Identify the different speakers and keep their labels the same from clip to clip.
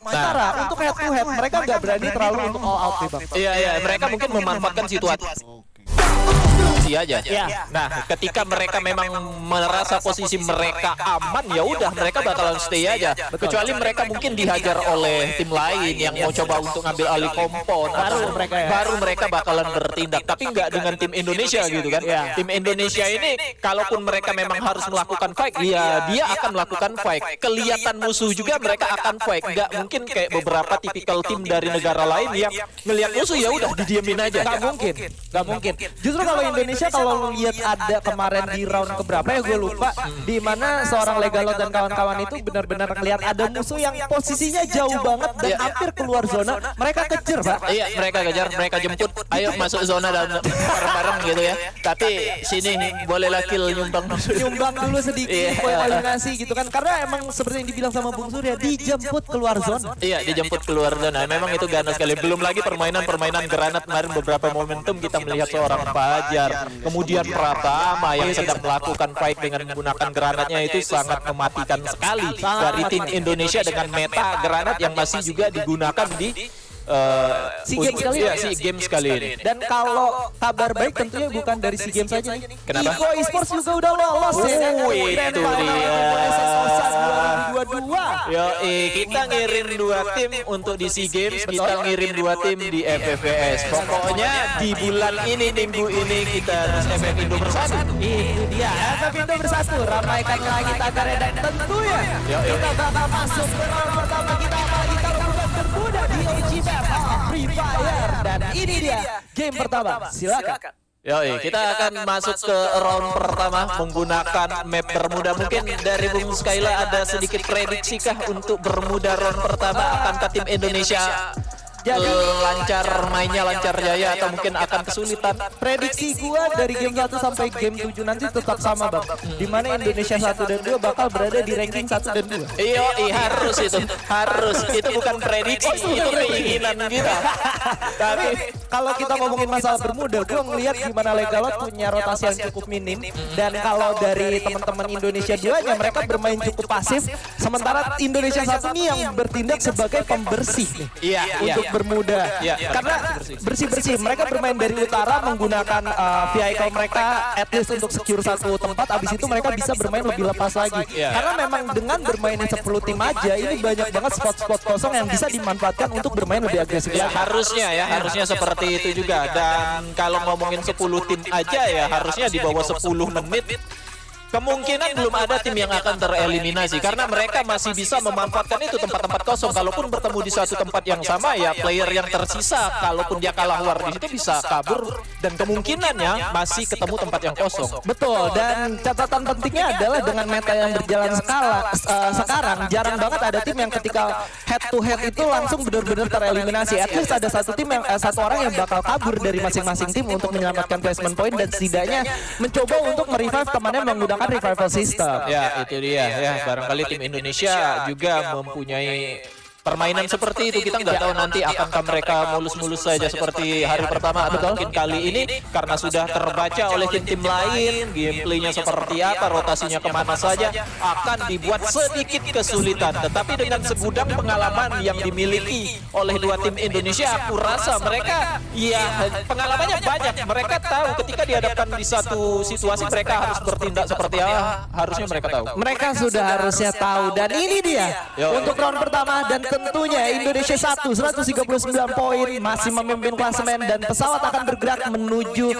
Speaker 1: Sementara untuk head to head mereka nggak berani terlalu untuk all out nih bang.
Speaker 2: Iya, mereka mungkin memanfaatkan situasi aja. Nah, ketika mereka memang merasa posisi mereka aman, ya udah mereka bakalan stay aja. Kecuali mereka mungkin dihajar oleh tim lain yang mau coba untuk ngambil alih kompon, baru mereka bakalan bertindak. Tapi nggak dengan tim Indonesia gitu kan. Tim Indonesia ini, kalaupun mereka memang harus melakukan fight, ya dia akan melakukan fight. Kelihatan musuh juga mereka akan fight. Nggak mungkin kayak beberapa tipikal tim dari negara lain yang ngelihat musuh ya udah didiemin aja.
Speaker 1: Nggak mungkin. Justru kalau Indonesia kalau lihat ada kemarin di round keberapa ya gue lupa, di mana seorang Legalot dan kawan-kawan itu benar-benar ngelihat ada musuh yang posisinya jauh banget dan hampir keluar zona, mereka kejar pak.
Speaker 2: Iya, mereka kejar, mereka jemput, ayo masuk zona dan bareng-bareng gitu ya. Tapi sini bolehlah kill nyumbang
Speaker 1: dulu sedikit poin eliminasi gitu kan, karena emang seperti yang dibilang sama Bung Surya, dijemput keluar zona.
Speaker 2: Iya, dijemput keluar zona. Memang itu ganas sekali. Belum lagi permainan granat kemarin, beberapa momentum kita melihat seorang Fajar, kemudian Pratama yang sedang melakukan fight dengan menggunakan granatnya itu sangat mematikan sekali dari tim Indonesia dengan meta granat yang masih juga digunakan di
Speaker 1: SEA Games kali ini.
Speaker 2: SEA Games kali ini.
Speaker 1: Dan kalau kabar baik tentunya bukan dari SEA Games saja nih.
Speaker 2: Kenapa?
Speaker 1: Iko Esports juga udah lolos ya.
Speaker 2: Itu dia.
Speaker 1: 2022.
Speaker 2: Yo, kita ngirim 2 tim untuk di SEA Games, kita ngirim 2 tim di FFVS. Pokoknya di bulan ini, minggu ini kita harus FF Indo bersatu.
Speaker 1: Itu dia, FF Indo bersatu, ramaikan lagi tagarnya dan tentunya kita bakal masuk ke round pertama kita, apalagi kalau bukan termuda di OG Map Free Fire. Dan ini dia game pertama, silakan.
Speaker 2: Yoi, kita akan masuk ke round pertama menggunakan map Bermuda. Mungkin dari Bung Skyla ada sedikit prediksi kah untuk Bermuda round pertama, akankah tim Indonesia lancar mainnya, lancar jaya, atau mungkin akan kesulitan?
Speaker 1: Prediksi gua dari game 1 sampai game 7 nanti tetap sama bang, dimana Indonesia 1 dan 2 bakal berada di ranking 1 dan 2.
Speaker 2: Iya, harus itu bukan prediksi, itu keinginan kita.
Speaker 1: Tapi kalau kita ngomongin masalah Bermuda, gua ngelihat gimana Legalot punya rotasi yang cukup minim, dan kalau dari teman-teman Indonesia 2-nya mereka bermain cukup pasif, sementara Indonesia 1 nih yang bertindak sebagai pembersih nih. Untuk Bermuda, karena bersih-bersih mereka bermain dari utara menggunakan vehicle mereka at least untuk secure satu tempat, abis itu mereka bisa bermain lebih lepas lagi. Karena memang dengan bermainin 10 tim aja ini banyak banget spot-spot kosong yang bisa dimanfaatkan untuk bermain lebih agresif.
Speaker 2: Harusnya seperti itu juga. Dan kalau ngomongin 10 tim aja ya harusnya di bawah 10 menit kemungkinan belum ada tim yang akan tereliminasi, karena mereka masih bisa memanfaatkan itu tempat-tempat kosong. Kalaupun bertemu di suatu tempat yang sama, ya player yang tersisa kalaupun dia kalah war di situ bisa kabur, dan kemungkinannya masih ketemu tempat yang kosong.
Speaker 1: Betul, dan catatan pentingnya adalah dengan meta yang berjalan sekarang jarang banget ada tim yang ketika head to head itu langsung benar-benar tereliminasi. At least ada satu tim yang satu orang yang bakal kabur dari masing-masing tim untuk menyelamatkan placement point dan setidaknya mencoba untuk merevive temannya menggunakan revival system.
Speaker 2: Ya, itu dia ya. Barangkali tim Indonesia juga mempunyai permainan seperti itu. Kita nggak tahu nanti akankah mereka mulus-mulus saja seperti hari pertama, atau mungkin kali ini karena sudah terbaca oleh tim-tim lain gameplaynya seperti apa, rotasinya kemana saja, akan dibuat sedikit kesulitan. Tetapi dengan segudang pengalaman yang dimiliki oleh 2 tim Indonesia, aku rasa mereka pengalamannya banyak. Mereka tahu ketika dihadapkan di satu situasi mereka harus bertindak seperti apa, harusnya mereka tahu.
Speaker 1: Mereka sudah harusnya tahu, dan ini dia untuk round pertama. Dan tentunya Indonesia 1 139 poin masih memimpin klasemen, dan pesawat akan bergerak menuju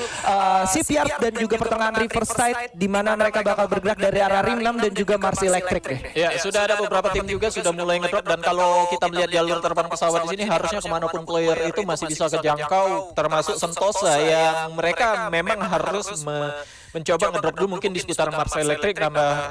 Speaker 1: shipyard dan juga pertengahan Riverside, di mana mereka bakal bergerak dari arah Rim 6 dan juga Mars Electric.
Speaker 2: Ya, sudah ada beberapa tim juga sudah mulai ngedrop, dan kalau kita melihat jalur terbang pesawat di sini harusnya kemanapun player itu masih bisa kejangkau, termasuk Sentosa yang mereka memang harus mencoba ngedrop dulu mungkin di sekitar Mars Electric,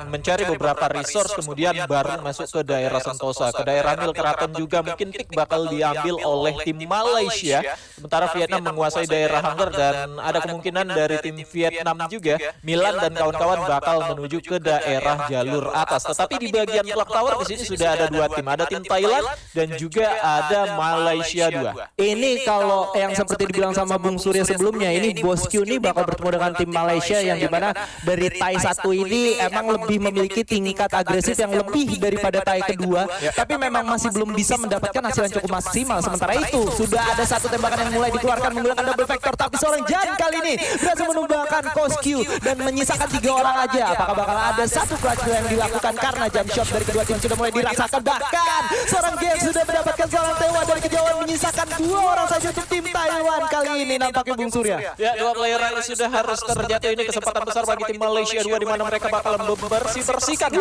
Speaker 2: mencari beberapa resource, kemudian baru masuk ke daerah Sentosa. Ke daerah Mil Keraton juga mungkin pick bakal diambil oleh tim Malaysia, sementara Vietnam menguasai daerah Hanggar, dan ada kemungkinan dari tim Vietnam juga, Milan dan kawan-kawan bakal menuju ke daerah jalur atas. Tetapi di bagian clock tower di sini sudah ada 2 tim, ada tim Thailand dan juga ada Malaysia 2.
Speaker 1: Ini kalau yang seperti dibilang sama Bung Surya sebelumnya, ini Bos Q ini bakal bertemu dengan tim Malaysia yang yang dimana dari TAI 1 ini emang lebih memiliki tingkat agresif yang lebih daripada TAI kedua, tapi memang masih belum bisa mendapatkan hasil yang cukup maksimal. Sementara itu sudah ada satu tembakan yang mulai dikeluarkan menggunakan double vector, tapi seorang Jan kali ini berhasil menumbangkan Koskyu dan menyisakan 3 orang aja. Apakah bakal ada satu clutch yang dilakukan karena jump shot dari kedua tim sudah mulai dirasakan, bahkan seorang Gen sudah mendapatkan seorang tewa dari kejauhan menyisakan 2 orang saja untuk tim Taiwan kali ini nampaknya Bung Surya.
Speaker 2: Ya, 2 player yang sudah harus terjatuh. Ini kesempatan besar bagi tim Malaysia 2 di mana mereka bakal membersihkan.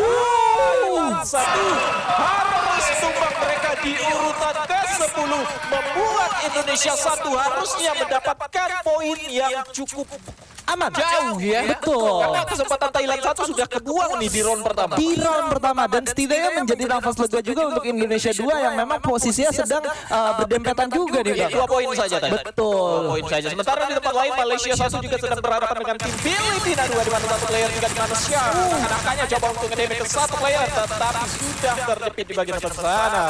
Speaker 2: Satu harus tumbang mereka di urutan ke-10, membuat Indonesia 1 harusnya mendapatkan poin yang cukup
Speaker 1: Aman.
Speaker 2: jauh ya.
Speaker 1: Betul.
Speaker 2: Karena kesempatan Thailand 1 sudah kebuang nih di round pertama.
Speaker 1: Di round pertama dan setidaknya menjadi nafas lega juga untuk Indonesia 2 yang memang posisinya sedang berdempetan juga nih Bang.
Speaker 2: 2 poin saja tadi.
Speaker 1: Betul.
Speaker 2: 2 poin saja. Sementara di tempat lain Malaysia 1 juga sedang berhadapan dengan tim Filipina 2 di mana satu player juga di manusia. Anak-anaknya coba untuk ngedamage ke satu player tetapi sudah terjepit di bagian depan sana.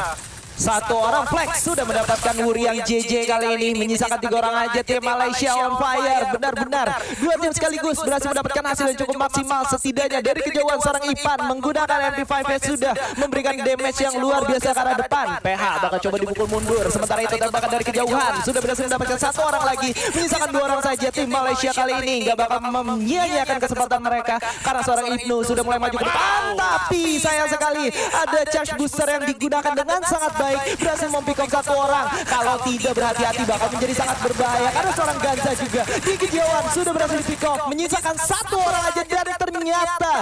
Speaker 1: Satu orang flex sudah mendapatkan Wuri yang JJ kali ini, menyisakan 3 orang aja. Tim Malaysia on fire, benar-benar 2 tim sekaligus berhasil mendapatkan hasil yang cukup maksimal. Setidaknya dari kejauhan seorang Ipan menggunakan MP5 sudah memberikan damage yang luar biasa ke arah depan. PH bakal coba dipukul mundur, sementara itu tembakan dari kejauhan sudah berhasil mendapatkan 1 orang lagi, menyisakan 2 orang saja. Tim Malaysia kali ini nggak bakal menyia-nyiakan kesempatan mereka karena seorang Ibnu sudah mulai maju ke depan, tapi sayang sekali ada charge booster yang digunakan dengan sangat baik, berhasil mempick off 1 orang. Kalau tidak berhati-hati bakal menjadi sangat berbahaya karena seorang Ganza juga di kejauhan sudah berhasil di pick off, menyisakan 1 orang aja. Dan ternyata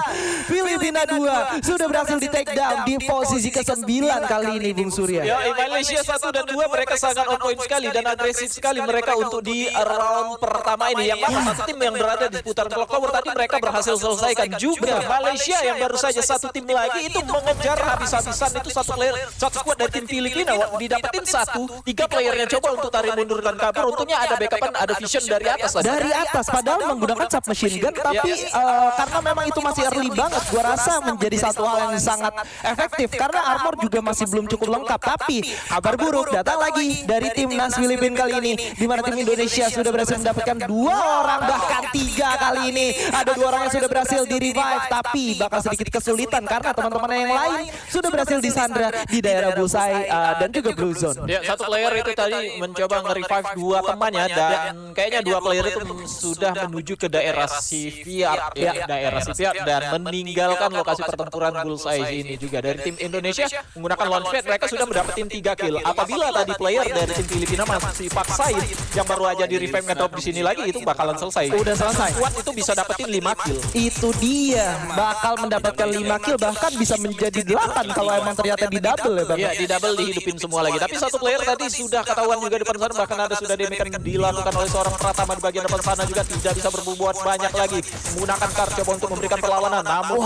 Speaker 1: Filipina 2 sudah berhasil di take down di posisi ke-9 kali ini Bung Surya.
Speaker 2: Ya, Malaysia 1 dan 2 mereka sangat on point sekali dan agresif sekali mereka untuk di round pertama ini. Yang mana satu tim yang berada di seputaran clock tower tadi mereka berhasil selesaikan juga. Malaysia yang baru saja 1 tim lagi itu mengejar habis-habisan itu satu player, satu squad dari tim Filipina didapetin 1, 3 playernya coba untuk tarik mundur dan kabur. Untungnya ada backupan, ada vision dari atas.
Speaker 1: Dari atas, padahal menggunakan submachine gun, tapi karena memang itu masih early banget, gua rasa menjadi satu hal yang sangat efektif karena armor juga masih belum cukup lengkap. Tapi kabar buruk datang lagi dari timnas Filipina kali ini, di mana tim Indonesia sudah berhasil mendapatkan 2 orang, bahkan 3 kali ini. Ada 2 orang yang sudah berhasil di revive, tapi bakal sedikit kesulitan karena teman-teman yang lain sudah berhasil disandra di daerah Bullseye dan juga Blue Zone.
Speaker 2: Ya, satu player itu tadi mencoba nge-revive 2 temannya dan kayaknya 2 player itu sudah menuju ke daerah Siviat ya, daerah Siviat dan meninggalkan lokasi pertempuran Bullseye ini juga. Dari tim Indonesia menggunakan launchpad mereka sudah mendapatkan 3 kill. Apabila tadi player dari tim Filipina masih paksain yang baru aja di revive ngedrop di sini lagi, itu bakalan selesai.
Speaker 1: Udah selesai.
Speaker 2: Kuat itu bisa dapetin 5 kill.
Speaker 1: Itu dia, bakal mendapatkan 5 kill, bahkan bisa menjadi 8 kalau emang ternyata di double ya Bang.
Speaker 2: Iya, di double dihidupin semua lagi. Tapi satu player tadi sudah ketahuan juga di depan sana, bahkan ada sudah demikian dilakukan oleh seorang Pratama di bagian depan sana juga tidak bisa berbuat banyak lagi. Menggunakan kar coba untuk memberikan perlawanan, namun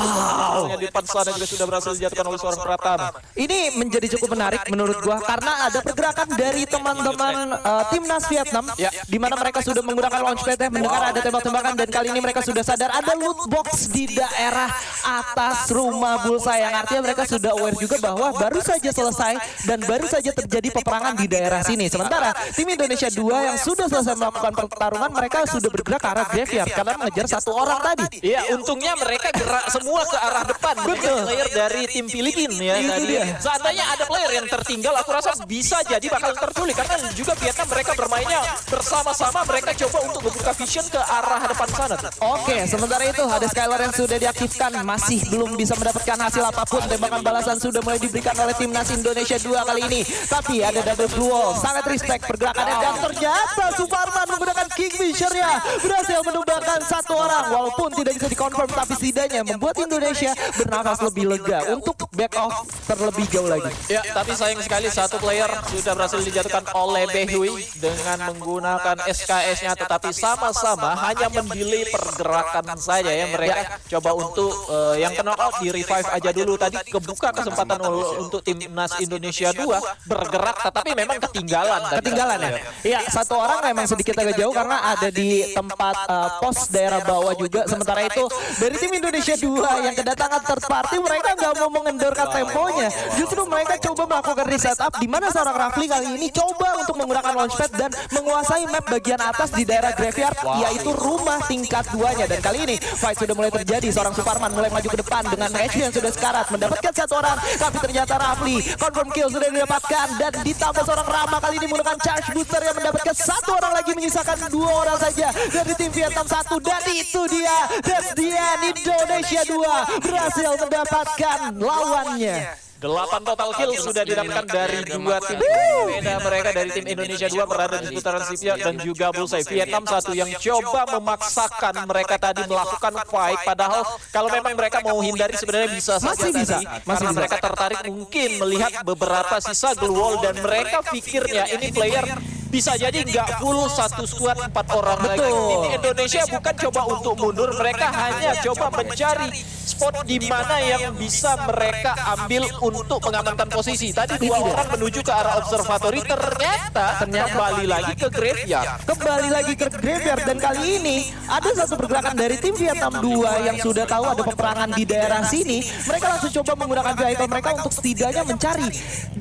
Speaker 2: di depan sana juga sudah berhasil dijatuhkan oleh seorang Pratama.
Speaker 1: Ini menjadi cukup menarik menurut gua karena ada pergerakan dari teman-teman timnas Vietnam, di mana mereka sudah menggunakan launchpad, mendengar ada tembak-tembakan dan kali ini mereka sudah sadar ada loot box di daerah atas rumah Bullseye, yang artinya mereka sudah aware juga bahwa baru saja selesai dan baru saja terjadi peperangan di daerah sini. Sementara tim Indonesia 2 yang sudah selesai melakukan pertarungan, mereka sudah bergerak ke arah graveyard karena mengejar 1 orang tadi.
Speaker 2: Iya, untungnya mereka gerak semua ke arah depan. Betul. Player dari tim Filipina ya tadi. Seandainya ada player yang tertinggal, aku rasa bisa jadi bakal terculik karena juga Vietnam mereka bermainnya bersama-sama. Mereka coba untuk membuka vision ke arah depan sana.
Speaker 1: Oke, sementara itu ada Skylar yang sudah diaktifkan, masih belum bisa mendapatkan hasil apapun. Tembakan balasan sudah mulai diberikan oleh timnas Indonesia 2 kali ini. Tapi ada double blue wall, sangat respect pergerakannya dan ternyata Suparman menggunakan Kingfisher-nya berhasil menumbangkan 1 orang. Walaupun tidak bisa dikonfirm, tapi setidaknya membuat Indonesia bernafas lebih lega untuk back off terlebih jauh lagi.
Speaker 2: Ya, tapi sayang sekali satu player sudah berhasil dijatuhkan oleh Behui dengan menggunakan SKS-nya, tetapi sama-sama hanya mendelay pergerakan saja ya. Mereka coba untuk yang kena out di revive aja dulu. Tadi kebuka kesempatan untuk timnas Indonesia Indonesia 2 bergerak tetapi memang ketinggalan.
Speaker 1: Ketinggalan ya? Iya, satu orang memang sedikit agak jauh karena ada di tempat pos daerah bawah juga. Sementara itu dari tim Indonesia 2 yang kedatangan third party, mereka nggak mau mengendorkan temponya. Justru mereka coba melakukan reset up di mana seorang Rafli kali ini coba untuk menggunakan launchpad dan menguasai map bagian atas di daerah graveyard, yaitu rumah tingkat 2-nya. Dan kali ini fight sudah mulai terjadi. Seorang Superman mulai maju ke depan dengan HP yang sudah sekarat, mendapatkan satu orang, tapi ternyata Rafli confirm kill sudah didapatkan dan ditambah seorang Rama kali ini menggunakan charge booster yang mendapatkan satu orang lagi, menyisakan 2 orang saja dari tim Vietnam 1. Dan itu dia, that's the end. Indonesia 2 berhasil mendapatkan lawannya.
Speaker 2: 8 total kill sudah didapatkan dari 2 tim. Beda mereka dari tim Indonesia 2 berada di seputaran Sipia dan juga Bullseye. Vietnam 1 yang coba memaksakan mereka tadi melakukan fight, padahal kalau memang mereka mau hindari sebenarnya bisa saja karena mereka tertarik mungkin melihat beberapa sisa glue wall dan mereka pikirnya ini player bisa jadi nggak full satu squad 4 orang lagi. Tim Indonesia bukan coba untuk mundur, mereka hanya coba mencari spot di mana yang bisa mereka ambil untuk mengamankan posisi. Tadi 2 orang menuju ke arah observatory, ternyata kembali lagi ke graveyard.
Speaker 1: Kembali lagi ke graveyard dan kali ini ada satu pergerakan dari tim Vietnam 2 yang sudah tahu ada peperangan di daerah sini. Mereka langsung coba menggunakan vehicle mereka untuk setidaknya mencari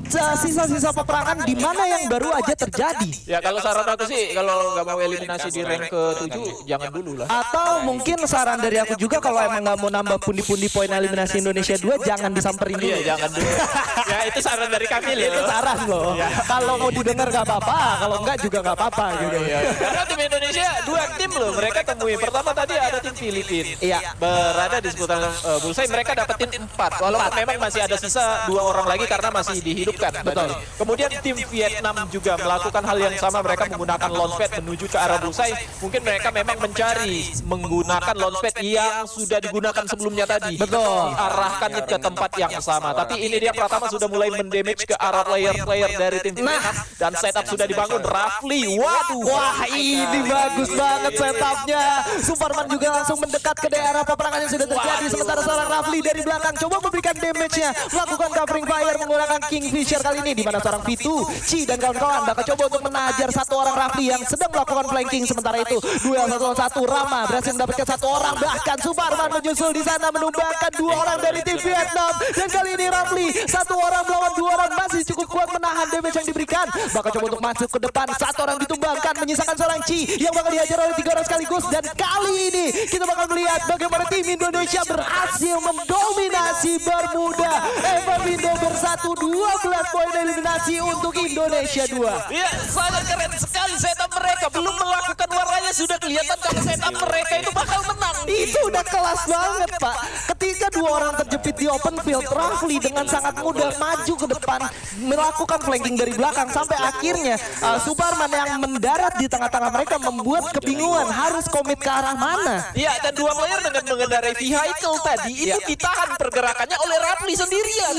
Speaker 1: sisa-sisa peperangan di mana yang baru aja terjadi.
Speaker 2: Ya kalau saran aku sih kalau nggak mau eliminasi di rank ke-7 jangan dulu lah.
Speaker 1: Atau mungkin saran dari aku juga kalau emang nggak mau nambah pundi-pundi poin eliminasi Indonesia 2 jangan disamperin dulu.
Speaker 2: Iya jangan dulu. Ya itu saran dari kami loh.
Speaker 1: Itu saran loh. Ya. Kalau mau didengar nggak apa-apa, kalau enggak juga nggak apa-apa gitu.
Speaker 2: Karena tim Indonesia 2 tim loh mereka temui. Pertama tadi ada tim Filipina.
Speaker 1: Iya.
Speaker 2: Berada di seputaran Bullseye, mereka dapetin 4. Walaupun memang masih ada sisa 2 orang lagi karena masih dihidupkan.
Speaker 1: Betul.
Speaker 2: Kemudian tim Vietnam juga melakukan hal yang sama, mereka menggunakan launchpad menuju ke arah Bullseye. Mungkin mereka memang mencari menggunakan launchpad yang sudah digunakan sebelumnya tadi.
Speaker 1: Betul.
Speaker 2: Diarahkan ke tempat yang sama. Tapi ini dia Pratama sudah mulai mendamage ke arah player-player dari tim Vietnam dan setup sudah dibangun. Rafli, waduh.
Speaker 1: Wah ini bagus banget setupnya. Superman juga langsung mendekat ke daerah peperangan yang sudah terjadi. Sementara seorang Rafli dari belakang coba memberikan damage-nya, melakukan covering fire menggunakan Kingfisher kali ini, di mana seorang Vitu, Chi dan kawan-kawan bakal coba untuk menajar satu orang Rafli yang sedang melakukan flanking. Sementara itu duel 1 lawan 1, Rama berhasil mendapatkan 1 orang, bahkan Superman menyusul di sana menumbangkan 2 orang dari tim Vietnam. Dan kali ini Rafli 1 orang melawan 2 orang masih cukup kuat menahan damage yang diberikan. Bakal coba untuk masuk ke depan, 1 orang ditumbangkan, menyisakan seorang Chi yang bakal dihajar oleh 3 orang sekaligus. Dan kali ini kita bakal melihat bagaimana tim Indonesia berhasil mendominasi Bermuda. Eva Windo bersatu 12 poin eliminasi untuk Indonesia 2.
Speaker 2: Ya, sangat keren sekali setup mereka. Belum melakukan warnanya sudah kelihatan kalau setup mereka itu bakal menang.
Speaker 1: Itu udah kelas banget, Pak. Ketika 2 orang terjepit di open field, Rafli dengan sangat mudah maju ke depan, melakukan flanking dari belakang sampai akhirnya Superman yang mendarat di tengah-tengah mereka membuat kebingungan harus komit ke arah mana.
Speaker 2: Iya, dan 2 player dengan mengendarai vehicle tadi itu ditahan pergerakannya oleh Rafli sendirian.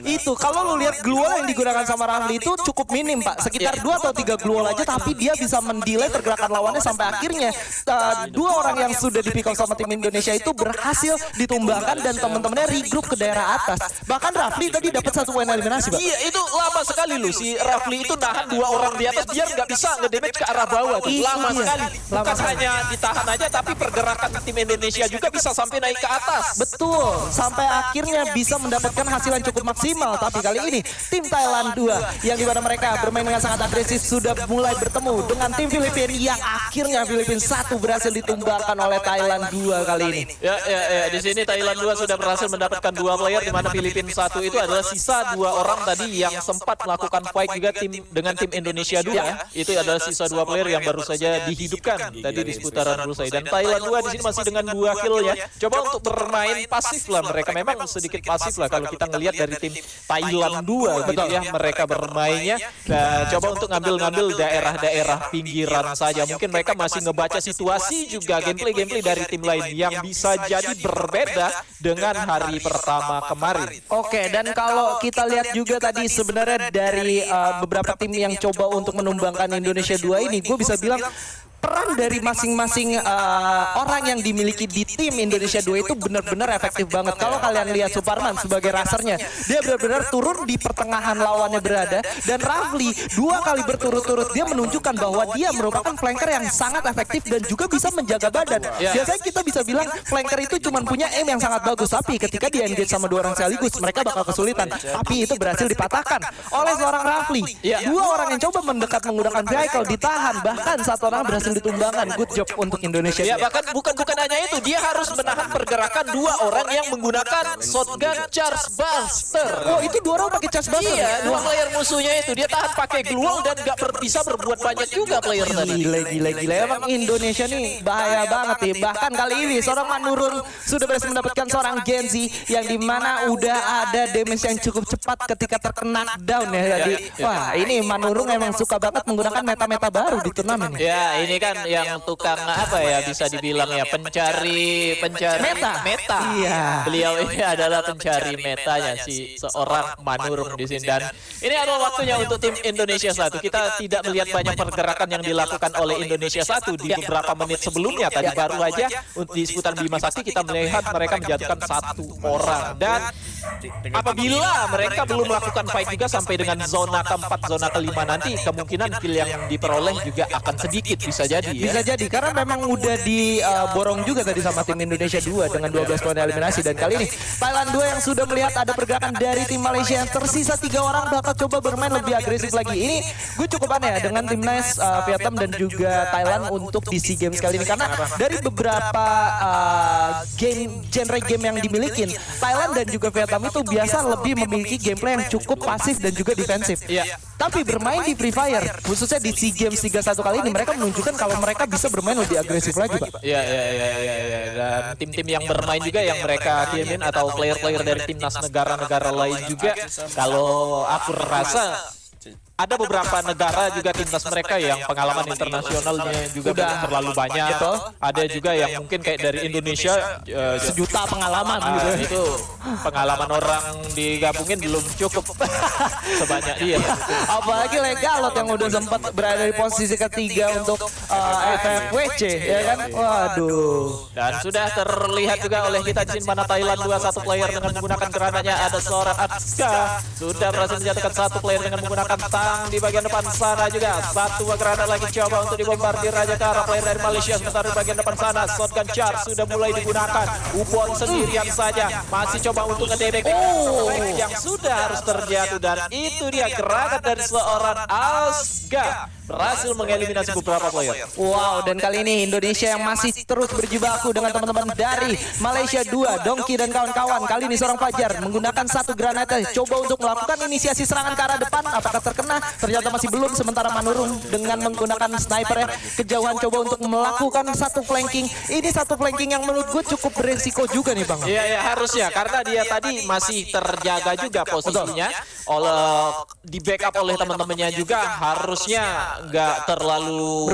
Speaker 1: Itu kalau lu lihat glue wall yang digunakan sama Rafli itu cukup minim, Pak. Sekitar 2 atau 3 glue wall aja, tapi dia bisa mendelay pergerakan lawannya sampai akhirnya 2 orang yang sudah di pick up sama tim Indonesia itu berhasil ditumbangkan dan teman-temannya regroup ke daerah atas. Bahkan Rafli tadi dapat 1 poin eliminasi, Pak.
Speaker 2: Iya, itu lama sekali loh si Rafli itu nahan 2 orang di atas biar nggak bisa ngedamage ke arah bawah tuh. Lama sekali. Bukan hanya ditahan aja, tapi pergerakan tim Indonesia juga bisa sampai naik ke atas.
Speaker 1: Betul, sampai akhirnya bisa mendapatkan hasil yang cukup maksimal. Tapi kali ini tim Thailand 2 yang dimana mereka bermain dengan sangat agresif sudah mulai bertemu dengan tim Filipina yang akhirnya Filipina 1 berhasil ditumbangkan oleh Thailand 2 kali ini.
Speaker 2: Ya, di sini Thailand 2 sudah berhasil mendapatkan 2 player, di mana Filipina 1 itu adalah sisa 2 orang tadi yang sempat melakukan fight juga dengan tim Indonesia 2. Itu adalah sisa 2 player yang baru saja dihidupkan tadi di seputaran Bullseye. Dan Thailand 2 di sini masih dengan 2 kill ya. Coba untuk bermain pasif lah, mereka memang sedikit pasif lah kalau kita ngelihat dari tim Thailand 2 gitu ya, mereka bermainnya. Dan coba untuk ngambil daerah-daerah pinggiran saja. Mungkin mereka masih ngebaca situasi juga gameplay dari tim lain yang bisa jadi berbeda dengan hari pertama kemarin.
Speaker 1: Oke, dan kalau kita lihat juga tadi sebenarnya dari beberapa tim yang coba untuk menumbangkan Indonesia 2 ini, gue bisa bilang peran dari masing-masing orang yang dimiliki di tim Indonesia 2 itu benar-benar efektif banget. Kalau kalian lihat Suparman sebagai rasernya, dia benar-benar turun di pertengahan lawannya berada, dan Rafli 2 kali berturut-turut dia menunjukkan bahwa dia merupakan flanker yang sangat efektif dan juga bisa menjaga badan. Biasanya kita bisa bilang flanker itu cuma punya aim yang sangat bagus, tapi ketika dia engage sama 2 orang sekaligus mereka bakal kesulitan. Tapi itu berhasil dipatahkan oleh seorang Rafli. 2 orang yang coba mendekat menggunakan vehicle ditahan, bahkan 1 orang berhasil ditumbangkan. Good job untuk Indonesia.
Speaker 2: Ya, bahkan bukan hanya itu, dia harus menahan pergerakan 2 orang yang menggunakan shotgun charge buster.
Speaker 1: Oh, itu 2 orang pakai charge buster.
Speaker 2: Iya, 2 player musuhnya itu dia tahan pakai glual dan gak bisa berbuat banyak juga player tadi.
Speaker 1: Gila. Emang Indonesia nih bahaya banget nih. Bahkan kali ini seorang Manurung sudah berhasil mendapatkan seorang Genzi yang dimana udah ada damage yang cukup cepat ketika terkena down ya. Jadi wah, ini Manurung emang suka banget menggunakan meta-meta baru di turnamen.
Speaker 2: Ya, ini kan yang tukang apa ya, bisa dibilang ya pencari meta.
Speaker 1: Iya.
Speaker 2: Beliau ini adalah pencari metanya si seorang Manurung di sini, dan ini adalah waktunya untuk tim Indonesia 1. Kita tidak melihat banyak pergerakan yang dilakukan oleh Indonesia 1 di beberapa menit sebelumnya. Tadi baru aja di seputar Bima Sakti kita melihat mereka menjatuhkan 1 orang, dan apabila mereka belum melakukan fight juga sampai dengan zona keempat, zona kelima nanti, kemungkinan kill yang diperoleh juga akan sedikit, bisa jadi ya.
Speaker 1: Bisa jadi karena memang udah diborong juga tadi sama tim Indonesia 2 dengan 12 poin eliminasi, dan kali ini Thailand 2 yang sudah melihat ada pergerakan dari tim Malaysia yang tersisa 3 orang bakal coba bermain lebih agresif lagi. Ini gue cukup aneh ya dengan timnas Vietnam dan juga Thailand untuk di SEA Games kali ini, karena dari beberapa genre game yang dimiliki Thailand dan juga Vietnam itu biasa lebih memiliki gameplay yang cukup pasif dan juga defensif. Tapi bermain di Free Fire, khususnya di SEA Games 31 kali ini, mereka menunjukkan kalau mereka bisa bermain lebih agresif lagi, Pak.
Speaker 2: Iya. Dan tim-tim yang bermain juga yang mereka kirimin atau player-player dari timnas negara-negara lain juga, kalau aku rasa ada beberapa negara juga timnas mereka yang pengalaman internasionalnya juga udah terlalu banyak. Ada juga yang mungkin kayak dari Indonesia
Speaker 1: sejuta pengalaman gitu.
Speaker 2: Itu pengalaman orang digabungin belum cukup sebanyak dia.
Speaker 1: Apalagi Legalot yang udah sempat berada di posisi ketiga untuk FFWC ya kan. Waduh.
Speaker 2: Dan sudah terlihat juga oleh kita di sini mana Thailand 21 player dengan menggunakan granatnya, ada seorang Atska sudah berhasil menjatuhkan 1 player dengan menggunakan di bagian depan sana juga. 1 granat lagi coba untuk dibombardir aja ke arah player dari Malaysia. Sementara di bagian depan sana shotgun charge sudah mulai digunakan. Ubon sendirian saja masih coba untuk ngedebek yang sudah harus terjatuh, dan itu dia granat dari seorang Asga berhasil mengeliminasi beberapa player.
Speaker 1: Wow, dan kali ini Indonesia yang masih terus berjibaku dengan teman-teman dari Malaysia 2, Dongki dan kawan-kawan. Kali ini seorang Fajar menggunakan 1 granat coba untuk melakukan inisiasi serangan ke arah depan. Apakah terkena? Ternyata masih belum. Sementara Manurung dengan menggunakan sniper kejauhan coba untuk melakukan 1 flanking. Ini 1 flanking yang menurut gue cukup beresiko juga nih, Bang.
Speaker 2: Iya, harusnya karena dia tadi masih terjaga juga posisinya oleh di backup oleh teman-temannya juga, harusnya nggak terlalu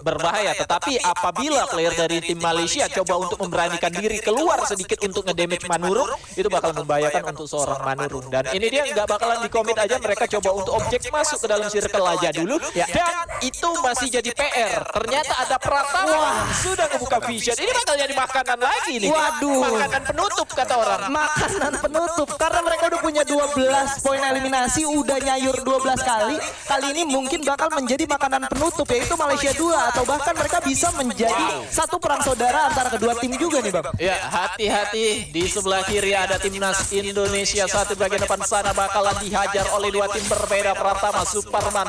Speaker 2: berbahaya. Tetapi apabila player dari tim Malaysia coba untuk memberanikan diri keluar sedikit untuk ngedamage Manurung, itu bakal membahayakan untuk seorang Manurung. Dan ini dia nggak bakalan dikomit aja, mereka coba untuk objek masuk ke dalam circle aja dulu, dan itu masih jadi PR. Ternyata ada Pratama sudah ngebuka vision. Ini bakal jadi makanan lagi nih.
Speaker 1: Waduh,
Speaker 2: makanan penutup kata orang.
Speaker 1: Makanan penutup karena mereka udah punya 12 poin eliminasi, udah nyayur 12 kali. Kali ini mungkin bakal menjadi makanan penutup, yaitu Malaysia 2, atau bahkan mereka bisa menjadi satu perang saudara antara kedua tim juga nih, Bang.
Speaker 2: Ya, hati-hati di sebelah kiri ada timnas Indonesia 1, bagian depan sana bakalan dihajar oleh 2 tim berbeda. Pratama Suparman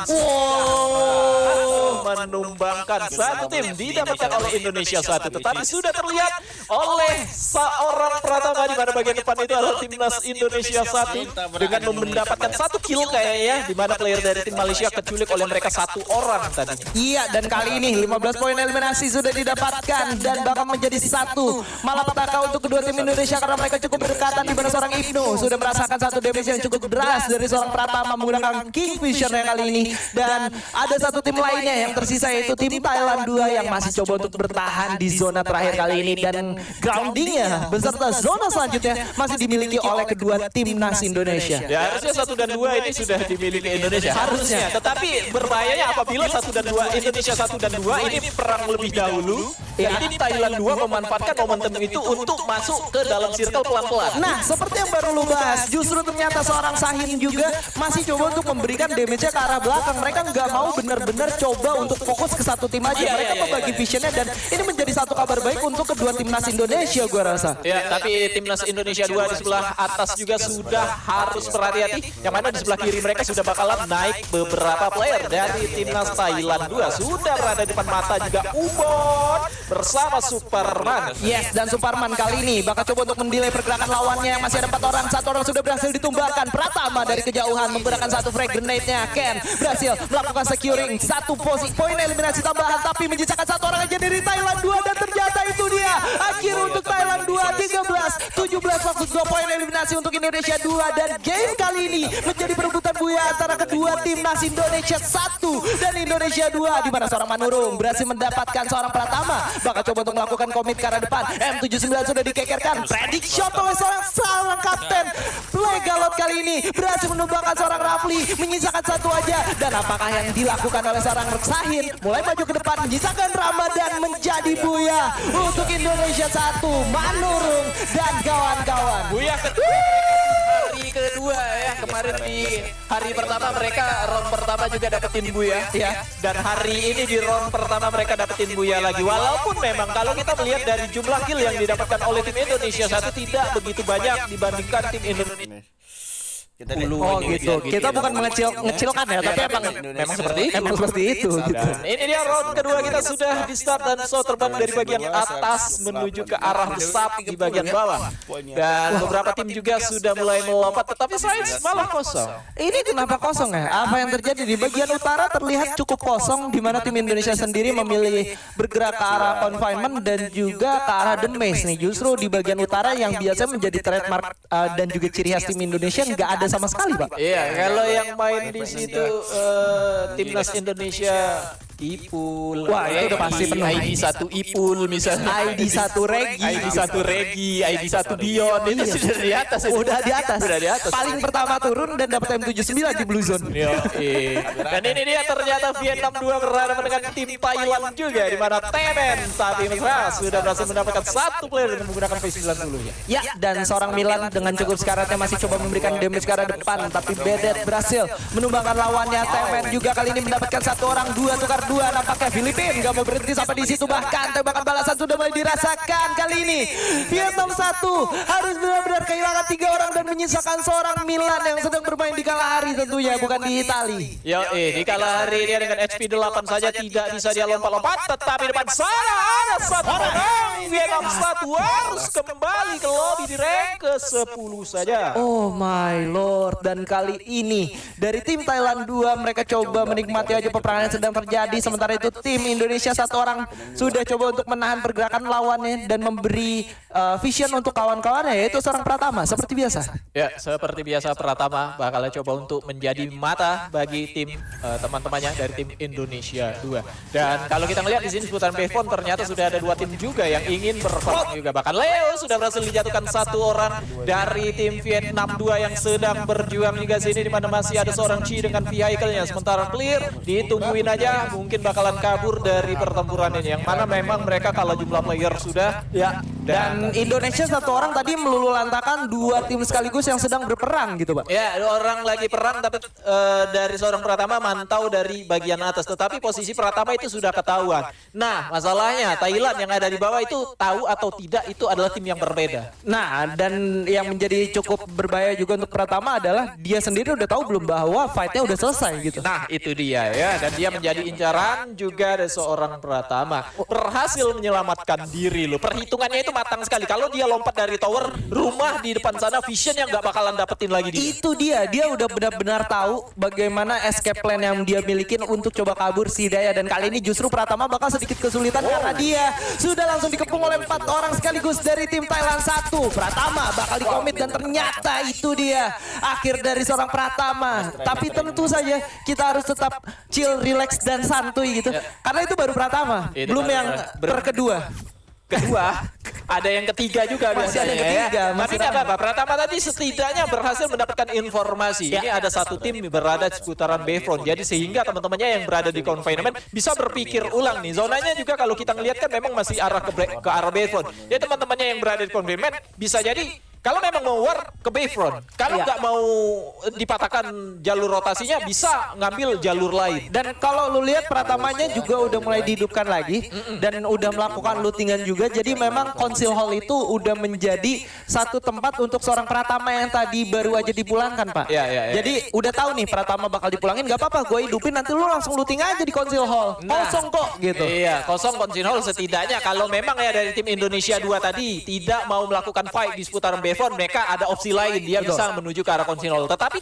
Speaker 2: menumbangkan 1 tim didapatkan oleh Indonesia 1, tetapi sudah terlihat oleh seorang Pratama di mana bagian depan itu adalah timnas Indonesia 1 dengan mendapatkan 1 kill kayaknya, di mana player dari tim Malaysia keculik oleh mereka 1 orang tadi.
Speaker 1: Iya, dan kali ini 15 poin eliminasi sudah didapatkan dan bakal menjadi 1 malapetaka untuk kedua tim Indonesia karena mereka cukup berdekatan, di mana seorang Ibnu sudah merasakan 1 damage yang cukup deras dari seorang Pratama menggunakan Kingfisher yang kali ini, dan ada 1 tim lainnya yang tersisa yaitu tim Thailand 2 yang masih coba untuk bertahan di zona terakhir kali ini, dan groundingnya beserta zona selanjutnya masih dimiliki oleh kedua timnas Indonesia.
Speaker 2: Ya, harusnya 1 dan 2 ini sudah dimiliki Indonesia harusnya, tetapi berbahayanya apabila 1 dan 2 Indonesia 1 dan 2 ini perang lebih dahulu. Ini Thailand 2 memanfaatkan momentum itu untuk masuk ke dalam circle pelan-pelan.
Speaker 1: Nah, seperti yang baru lu bahas, justru ternyata seorang Sahin juga masih coba untuk memberikan damage-nya ke arah belakang. Mereka nggak mau benar-benar coba untuk fokus ke satu tim aja. Mereka membagi visionnya dan ini menjadi satu kabar baik untuk kedua timnas Indonesia, gua rasa.
Speaker 2: Ya, tapi timnas Indonesia 2 di sebelah atas juga sudah harus berhati-hati. Yang mana di sebelah kiri mereka sudah bakalan naik beberapa player dari timnas Thailand 2. Sudah berada di depan mata juga Ubon bersama Superman.
Speaker 1: Yes, dan Superman kali ini bakal coba untuk mendelay pergerakan lawannya yang masih ada 4 orang. 1 orang sudah berhasil ditumbangkan. Pratama dari kejauhan menggunakan 1 frag grenade-nya. Ken berhasil melakukan securing 1 poin eliminasi tambahan, tapi menyisakan 1 orang aja dari Thailand 2 dan ternyata itu dia akhir untuk Thailand 2. 13-17 maksud 2 poin eliminasi untuk Indonesia 2 dan game kali ini menjadi perebutan buaya antara kedua timnas Indonesia 1 dan Indonesia 2 di mana seorang Manurung berhasil mendapatkan seorang Pratama bakal coba untuk melakukan komit ke arah depan. M79 sudah dikekerkan, predict shot oleh seorang kapten. Play Galot kali ini berhasil menumbangkan seorang Rafli, menyisakan 1 aja. Dan apakah yang dilakukan oleh seorang Sahin mulai maju ke depan, menyisakan Ramadan menjadi buaya untuk Indonesia 1, Manurung dan kawan-kawan.
Speaker 2: Buya kedua hari kedua ya, kemarin di hari pertama mereka round pertama juga dapetin Buya ya, dan hari ini di round pertama mereka dapetin Buya lagi. Walaupun memang kalau kita melihat dari jumlah kill yang didapatkan oleh tim Indonesia 1 tidak begitu banyak dibandingkan tim Indonesia.
Speaker 1: Oh gitu. Kita bukan mengecilkan ya, tapi memang seperti itu. Gitu.
Speaker 2: Ini dia round kedua kita sudah di start dan pesawat terbang dari bagian atas menuju ke arah besar di bagian bawah. Dan beberapa tim juga sudah mulai melompat, tetapi Sainz malah kosong.
Speaker 1: Ini kenapa kosong ya? Apa yang terjadi di bagian utara terlihat cukup kosong, di mana tim Indonesia sendiri memilih bergerak ke arah confinement dan juga ke arah the maze nih. Justru di bagian utara yang biasa menjadi trademark dan juga ciri khas tim Indonesia nggak ada sama sekali, Pak.
Speaker 2: Iya, kalau yang main di situ timnas Indonesia Ipul.
Speaker 1: Wah, itu udah pasti penuh.
Speaker 2: ID 1 Ipul misalnya.
Speaker 1: ID 1 Regi.
Speaker 2: ID 1 Regi, ID 1 Dion itu sudah di atas.
Speaker 1: Udah di atas.
Speaker 2: Udah di atas.
Speaker 1: Paling pertama turun dan dapat M79 di Blue Zone.
Speaker 2: Dan ini dia ternyata Vietnam 2 berhadapan dengan tim Thailand juga, di mana Temen saat ini sudah berhasil mendapatkan 1 player dengan menggunakan P90 ya.
Speaker 1: Ya, dan seorang Milan dengan cukup sekaratnya masih coba memberikan damage ke arah depan, tapi Bedet berhasil menumbangkan lawannya. Temen juga kali ini mendapatkan 1 orang, 2 tukar 2. Nampaknya Filipina nggak mau berhenti sampai di situ, bahkan tembakan balasan sudah mulai dirasakan kali ini. Vietnam 1 harus benar-benar kehilangan 3 orang dan menyisakan seorang Milan yang sedang bermain di kala hari tentunya, bukan di Itali.
Speaker 2: Di kala hari dia dengan HP 8 saja tidak bisa dia lompat-lompat, tetapi depan sana ada 1 orang. Vietnam 1 harus kembali ke lobby di rank ke 10 saja.
Speaker 1: Oh my lord, dan kali ini dari tim Thailand 2 mereka coba menikmati aja peperangan yang sedang terjadi. Sementara itu tim Indonesia 1 orang sudah coba untuk menahan pergerakan lawannya dan memberi vision untuk kawan-kawannya, yaitu seorang Pratama seperti biasa.
Speaker 2: Ya, seperti biasa Pratama bakal coba untuk menjadi mata bagi tim teman-temannya dari tim Indonesia 2. Dan kalau kita melihat di sini seputaran Bevon ternyata sudah ada 2 tim juga yang ingin berperang juga. Bahkan Leo sudah berhasil dijatuhkan 1 orang dari tim Vietnam 2 yang sedang berjuang juga sini, di mana masih ada seorang Chi dengan vehicle-nya. Sementara clear ditungguin aja, mungkin bakalan kabur dari pertempuran ini, yang mana memang mereka kalau jumlah player sudah ya.
Speaker 1: Dan Indonesia 1 orang tadi melulu lantakan 2 tim sekaligus yang sedang berperang gitu, Pak.
Speaker 2: Ya, orang lagi perang, tapi dari seorang Pratama mantau dari bagian atas, tetapi posisi Pratama itu sudah ketahuan. Nah, masalahnya Thailand yang ada di bawah itu tahu atau tidak itu adalah tim yang berbeda.
Speaker 1: Nah, dan yang menjadi cukup berbahaya juga untuk Pratama adalah dia sendiri udah tahu belum bahwa fight-nya udah selesai gitu.
Speaker 2: Nah, itu dia ya, dan dia menjadi incaran juga ada seorang Pratama. Berhasil menyelamatkan diri loh. Perhitungannya itu matang sekali. Kalau dia lompat dari tower, rumah di depan sana vision yang nggak bakalan dapetin lagi dia.
Speaker 1: Itu dia udah benar-benar tahu bagaimana escape plan yang dia milikin untuk coba kabur si Daya, dan kali ini justru Pratama bakal sedikit kesulitan karena dia sudah langsung dikepung oleh 4 orang sekaligus dari tim Thailand 1. Pratama bakal dikomit dan ternyata itu dia akhir dari seorang Pratama. Tapi tentu saja kita harus tetap chill, relax dan santuy gitu. Karena itu baru Pratama, belum yang terkedua.
Speaker 2: kedua, ada yang ketiga juga
Speaker 1: Masih
Speaker 2: biasanya
Speaker 1: ada yang ketiga,
Speaker 2: ya.
Speaker 1: masih
Speaker 2: Tapi nggak apa-apa. Pratama tadi setidaknya berhasil mendapatkan informasi. Ini ada satu tim berada di seputaran Bayfront. Jadi sehingga teman-temannya yang berada di confinement bisa berpikir ulang nih. Zonanya juga kalau kita ngelihat kan memang masih arah ke arah Bayfront. Jadi teman-temannya yang berada di confinement bisa jadi kalau memang mau war ke Bayfront, kalau nggak mau dipatahkan jalur rotasinya bisa ngambil jalur lain.
Speaker 1: Dan kalau lu lihat Pratamanya juga udah mulai dihidupkan lagi dan udah melakukan lootingan juga. Jadi memang Council Hall itu udah menjadi satu tempat untuk seorang Pratama yang tadi baru aja dipulangkan, Pak.
Speaker 2: Ya.
Speaker 1: Jadi udah tahu nih Pratama bakal dipulangin, nggak apa-apa, gue hidupin, nanti lu langsung looting aja di Council Hall. Kosong kok gitu.
Speaker 2: Iya, kosong Council Hall setidaknya kalau memang ya dari tim Indonesia 2 tadi tidak mau melakukan fight di seputaran Bayfront, mereka ada opsi lain, dia bisa menuju ke arah Council Hall. Tetapi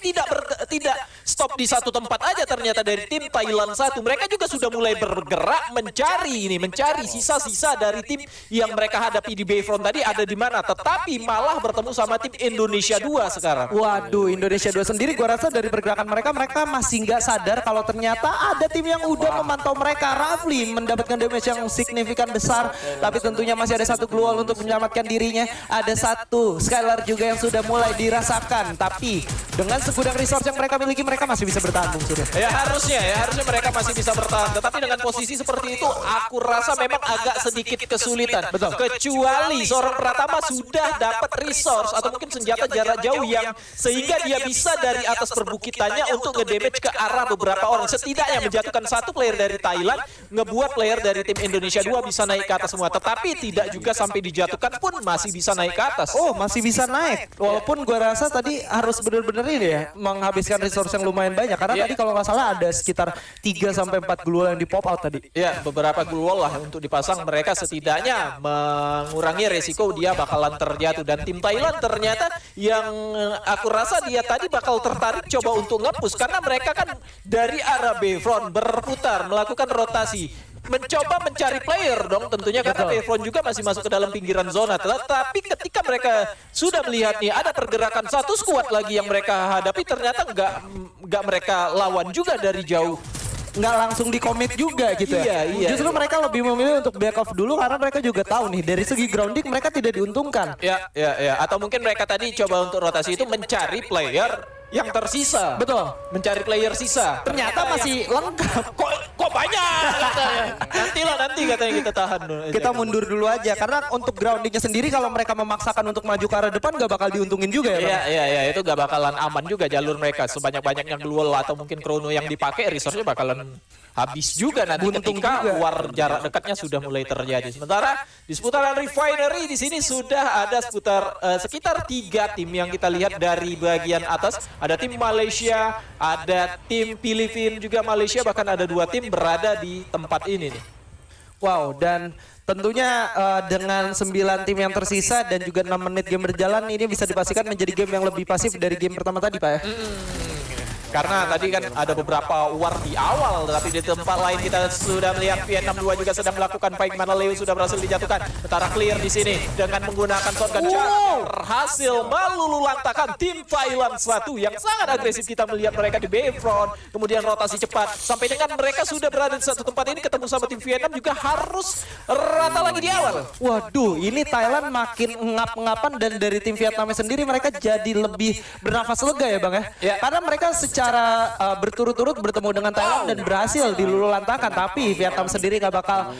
Speaker 2: tidak stop di satu tempat aja ternyata dari tim Thailand 1. Mereka juga sudah mulai bergerak mencari sisa-sisa dari tim yang mereka hadapi di Bayfront tadi ada di mana. Tetapi malah bertemu sama tim Indonesia 2 sekarang.
Speaker 1: Waduh, Indonesia 2 sendiri gua rasa dari pergerakan mereka masih nggak sadar kalau ternyata ada tim yang udah memantau mereka. Rafli mendapatkan damage yang signifikan besar, tapi tentunya masih ada satu Glue Wall untuk menyelamatkan dirinya. Ada satu Skylar juga yang sudah mulai dirasakan, tapi dengan segudang resource yang mereka miliki mereka masih bisa bertahan, Bung Surya.
Speaker 2: Ya harusnya mereka masih bisa bertahan. Tetapi dengan posisi seperti itu aku rasa memang agak sedikit kesulitan.
Speaker 1: Betul.
Speaker 2: Kecuali seorang Pratama sudah dapat resource atau mungkin senjata jarak jauh yang sehingga dia bisa dari atas perbukitannya untuk ngedamage ke arah beberapa orang. Setidaknya menjatuhkan satu player dari Thailand, ngebuat player dari tim Indonesia 2 bisa naik ke atas semua. Tetapi tidak juga sampai dijatuhkan pun masih bisa naik ke atas.
Speaker 1: Oh, masih bisa naik. Walaupun gua rasa tadi harus bener-bener ini ya, menghabiskan resource yang lumayan banyak. Karena tadi kalau nggak salah ada sekitar 3-4 Glue Wall yang di pop out tadi.
Speaker 2: Ya, beberapa Glue Wall lah untuk dipasang, mereka setidaknya mengurangi resiko dia bakalan terjatuh. Dan tim Thailand ternyata yang aku rasa dia tadi bakal tertarik coba untuk nge-push. Karena mereka kan dari arah Bayfront berputar, melakukan rotasi. Mencoba mencari player dong tentunya karena Bayfront juga masih masuk ke dalam pinggiran zona. Tetapi ketika mereka sudah melihat nih ada pergerakan satu squad lagi yang mereka hadapi, ternyata nggak mereka lawan juga dari jauh.
Speaker 1: Nggak langsung di commit juga gitu ya.
Speaker 2: Iya.
Speaker 1: Justru mereka lebih memilih untuk back off dulu karena mereka juga tahu nih dari segi grounding mereka tidak diuntungkan.
Speaker 2: Ya. Atau mungkin mereka tadi coba untuk rotasi itu mencari player yang tersisa.
Speaker 1: Betul.
Speaker 2: Mencari player sisa.
Speaker 1: Ternyata masih lengkap.
Speaker 2: Kok banyak katanya. Nanti katanya kita tahan.
Speaker 1: Kita mundur dulu aja karena untuk groundingnya sendiri kalau mereka memaksakan untuk maju ke arah depan nggak bakal diuntungin juga ya, Bang?
Speaker 2: Iya, itu gak bakalan aman juga jalur mereka. Sebanyak-banyaknya Glue Wall atau mungkin Chrono yang dipakai, resource-nya bakalan habis juga nanti ketika war jarak dekatnya sudah mulai terjadi. Sementara di seputaran Refinery di sini sudah ada sekitar 3 tim yang kita lihat dari bagian atas. Ada tim Malaysia, ada tim Filipina juga Malaysia, bahkan ada 2 tim berada di tempat ini nih.
Speaker 1: Wow, dan tentunya dengan 9 tim yang tersisa dan juga 6 menit game berjalan, ini bisa dipastikan menjadi game yang lebih pasif dari game pertama tadi, Pak ya.
Speaker 2: Karena tadi kan ada beberapa war di awal, tapi di tempat lain kita sudah melihat Vietnam 2 juga sedang melakukan fight, mana Leo sudah berhasil dijatuhkan. Sementara clear di sini dengan menggunakan shotgun berhasil meluluhlantahkan tim Thailand 1 yang sangat agresif. Kita melihat mereka di Bayfront, kemudian rotasi cepat sampai dengan mereka sudah berada di satu tempat ini ketemu sama tim Vietnam juga harus rata lagi di awal.
Speaker 1: Waduh, ini Thailand makin ngap-ngapan dan dari tim Vietnamnya sendiri mereka jadi lebih bernafas lega ya, Bang ya. Karena mereka secara berturut-turut bertemu dengan Thailand dan berhasil diluluhlantahkan, tapi Vietnam sendiri nggak bakal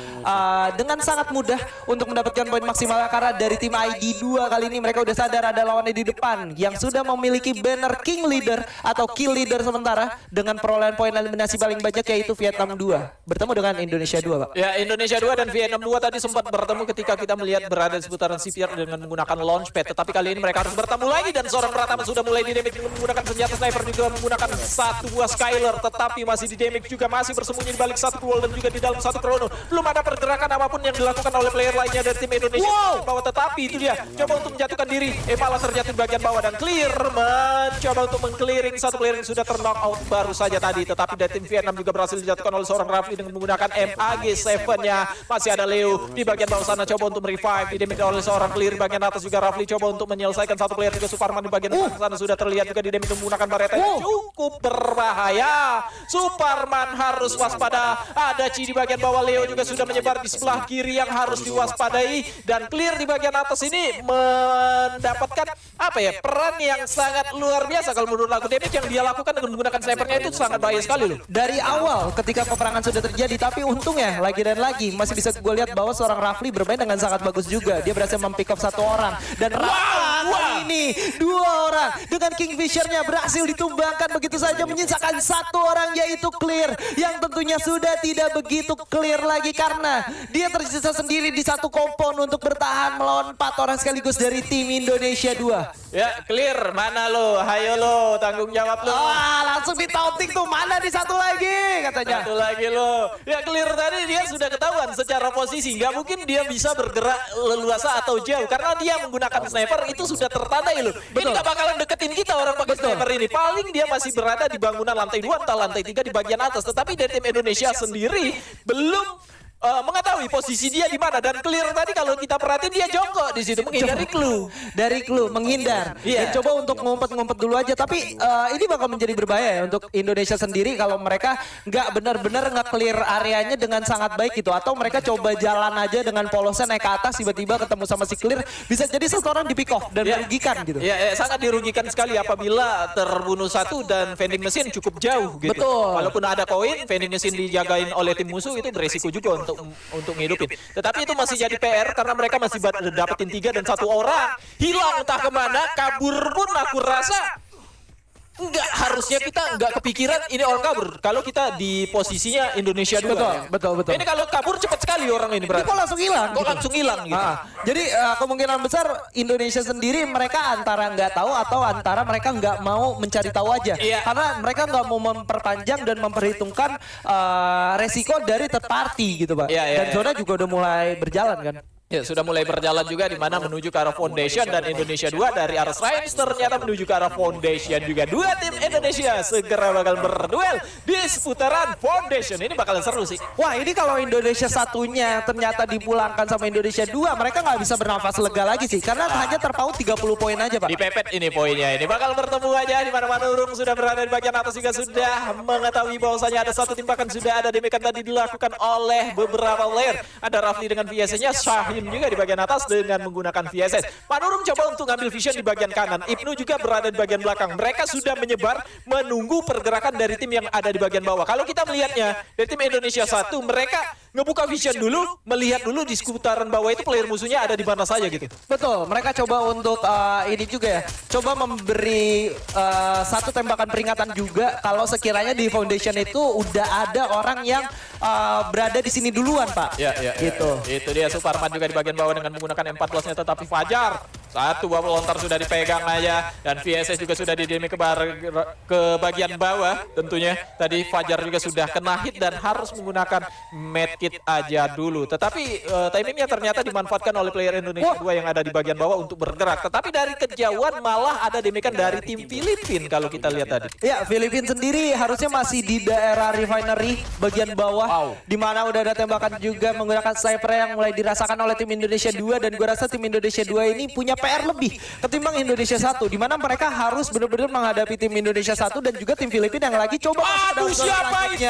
Speaker 1: dengan sangat mudah untuk mendapatkan poin maksimal karena dari tim ID 2 kali ini mereka udah sadar ada lawannya di depan yang sudah memiliki banner King Leader atau Kill Leader sementara dengan perolehan poin eliminasi paling banyak yaitu Vietnam 2 bertemu dengan Indonesia 2, Pak.
Speaker 2: Ya, Indonesia 2 dan Vietnam 2 tadi sempat bertemu ketika kita melihat berada di seputaran CPR dengan menggunakan launchpad, tetapi kali ini mereka harus bertemu lagi dan seorang Pratama sudah mulai di-damage dengan menggunakan senjata sniper, juga menggunakan satu buah Skylar, tetapi masih di-damage juga, masih bersembunyi di balik satu wall dan juga di dalam satu Chrono. Belum ada pergerakan apapun yang dilakukan oleh player lainnya dari tim Indonesia bawah, tetapi itu dia coba untuk menjatuhkan diri, malah terjatuh di bagian bawah dan clear mencoba untuk meng-clearing satu player yang sudah ter-knock out baru saja tadi, tetapi dari tim Vietnam juga berhasil dijatuhkan oleh seorang Rafli dengan menggunakan MAG7-nya. Masih ada Leo di bagian bawah sana coba untuk merevive, di-damage oleh seorang clear di bagian atas juga Rafli coba untuk menyelesaikan satu player juga. Suparman di bagian atas sana sudah terlihat juga di-damage menggunakan bareta yang cukup cukup berbahaya. Suparman harus waspada. Ada Ci di bagian bawah, Leo juga sudah menyebar di sebelah kiri yang harus diwaspadai. Dan Clear di bagian atas ini mendapatkan peran yang sangat luar biasa kalau menurut aku. Damage yang dia lakukan dengan menggunakan snipernya itu sangat bahaya sekali loh.
Speaker 1: Dari awal ketika peperangan sudah terjadi, tapi untungnya lagi dan lagi masih bisa gue lihat bahwa seorang Rafli bermain dengan sangat bagus juga. Dia berhasil mempick up satu orang dan kali ini dua orang dengan Kingfisher-nya berhasil ditumbangkan begitu saja, menyisakan satu orang yaitu Clear yang tentunya sudah tidak begitu clear lagi karena dia tersisa sendiri di satu kompon untuk bertahan melawan 4 orang sekaligus dari tim Indonesia 2.
Speaker 2: Ya, Clear, mana lo? Hayo lo, tanggung jawab lo.
Speaker 1: Langsung ditauting tuh, mana di satu lagi katanya.
Speaker 2: Satu lagi lo. Ya, Clear tadi dia sudah ketahuan secara posisi. Nggak mungkin dia bisa bergerak leluasa atau jauh karena dia menggunakan sniper itu sudah tertandai loh. Ini nggak bakalan deketin kita orang pakai sniper ini. Paling dia masih berada di bangunan lantai 2 atau lantai 3 di bagian atas. Tetapi dari tim Indonesia sendiri belum mengetahui posisi dia di mana. Dan Clear tadi kalau kita perhatiin dia jongkok di situ menghindari clue.
Speaker 1: Dari clue menghindar. Dan coba untuk ngumpet-ngumpet dulu aja. Tapi ini bakal menjadi berbahaya ya untuk Indonesia sendiri kalau mereka nggak benar-benar nge-clear areanya dengan sangat baik gitu. Atau mereka coba jalan aja dengan polosnya naik ke atas, tiba-tiba ketemu sama si Clear, bisa jadi satu orang di pick off dan merugikan gitu.
Speaker 2: Sangat dirugikan sekali apabila terbunuh satu dan vending machine cukup jauh gitu.
Speaker 1: Betul.
Speaker 2: Walaupun ada koin, vending machine dijagain oleh tim musuh itu beresiko juga untuk ngidupin. Tetapi itu masih jadi PR karena mereka masih dapetin 3 dan 1 orang hilang entah kemana, kabur pun aku rasa harusnya kita nggak kepikiran ini orang kabur kalau kita di posisinya Indonesia 2.
Speaker 1: Betul.
Speaker 2: Ini kalau kabur cepat sekali orang ini berarti.
Speaker 1: Kok langsung hilang?
Speaker 2: Langsung hilang gitu.
Speaker 1: Jadi kemungkinan besar Indonesia sendiri mereka antara nggak tahu atau antara mereka nggak mau mencari tahu aja. Karena mereka nggak mau memperpanjang dan memperhitungkan resiko dari third party gitu Pak. Dan zona juga udah mulai berjalan kan.
Speaker 2: Ya, sudah mulai berjalan juga di mana menuju ke arah Foundation dan Indonesia 2 dari arah Shrines ternyata menuju ke arah Foundation juga. Dua tim Indonesia segera bakal berduel di seputaran Foundation. Ini bakalan seru sih.
Speaker 1: Wah, ini kalau Indonesia satunya ternyata dipulangkan sama Indonesia 2, mereka nggak bisa bernafas lega lagi sih karena hanya terpaut 30 poin aja Pak.
Speaker 2: Dipepet ini poinnya. Ini bakal bertemu aja di mana Manurung sudah berada di bagian atas juga sudah mengetahui bahwasanya ada satu tembakan sudah ada demikian tadi dilakukan oleh beberapa player. Ada Rafli dengan VSS-nya, Shahin juga di bagian atas dengan menggunakan VSS. Manurung coba untuk ngambil vision di bagian kanan. Ibnu juga berada di bagian belakang. Mereka sudah menyebar menunggu pergerakan dari tim yang ada di bagian bawah. Kalau kita melihatnya dari tim Indonesia 1, mereka ngebuka vision dulu, melihat dulu di seputaran bawah itu player musuhnya ada di mana saja gitu.
Speaker 1: Betul, mereka coba untuk ini juga ya, coba memberi satu tembakan peringatan juga kalau sekiranya di Foundation itu udah ada orang yang berada di sini duluan Pak. Gitu.
Speaker 2: Itu dia Suparman juga di bagian bawah dengan menggunakan M14-nya, tetapi Fajar satu buah pelontar sudah dipegang aja dan VSS juga sudah didemi ke bagian bawah tentunya. Tadi Fajar juga sudah kena hit dan harus menggunakan medkit aja dulu. Tetapi timingnya ternyata dimanfaatkan oleh player Indonesia 2 yang ada di bagian bawah untuk bergerak. Tetapi dari kejauhan malah ada demikian dari tim Filipina kalau kita lihat tadi.
Speaker 1: Ya, Filipina sendiri harusnya masih di daerah refinery bagian bawah, di mana udah ada tembakan juga menggunakan sniper yang mulai dirasakan oleh tim Indonesia 2 dan gue rasa tim Indonesia 2 ini punya PR lebih ketimbang Indonesia 1 di mana mereka harus benar-benar menghadapi tim Indonesia 1 dan juga tim Filipina yang lagi coba.
Speaker 2: Aduh, siapa itu?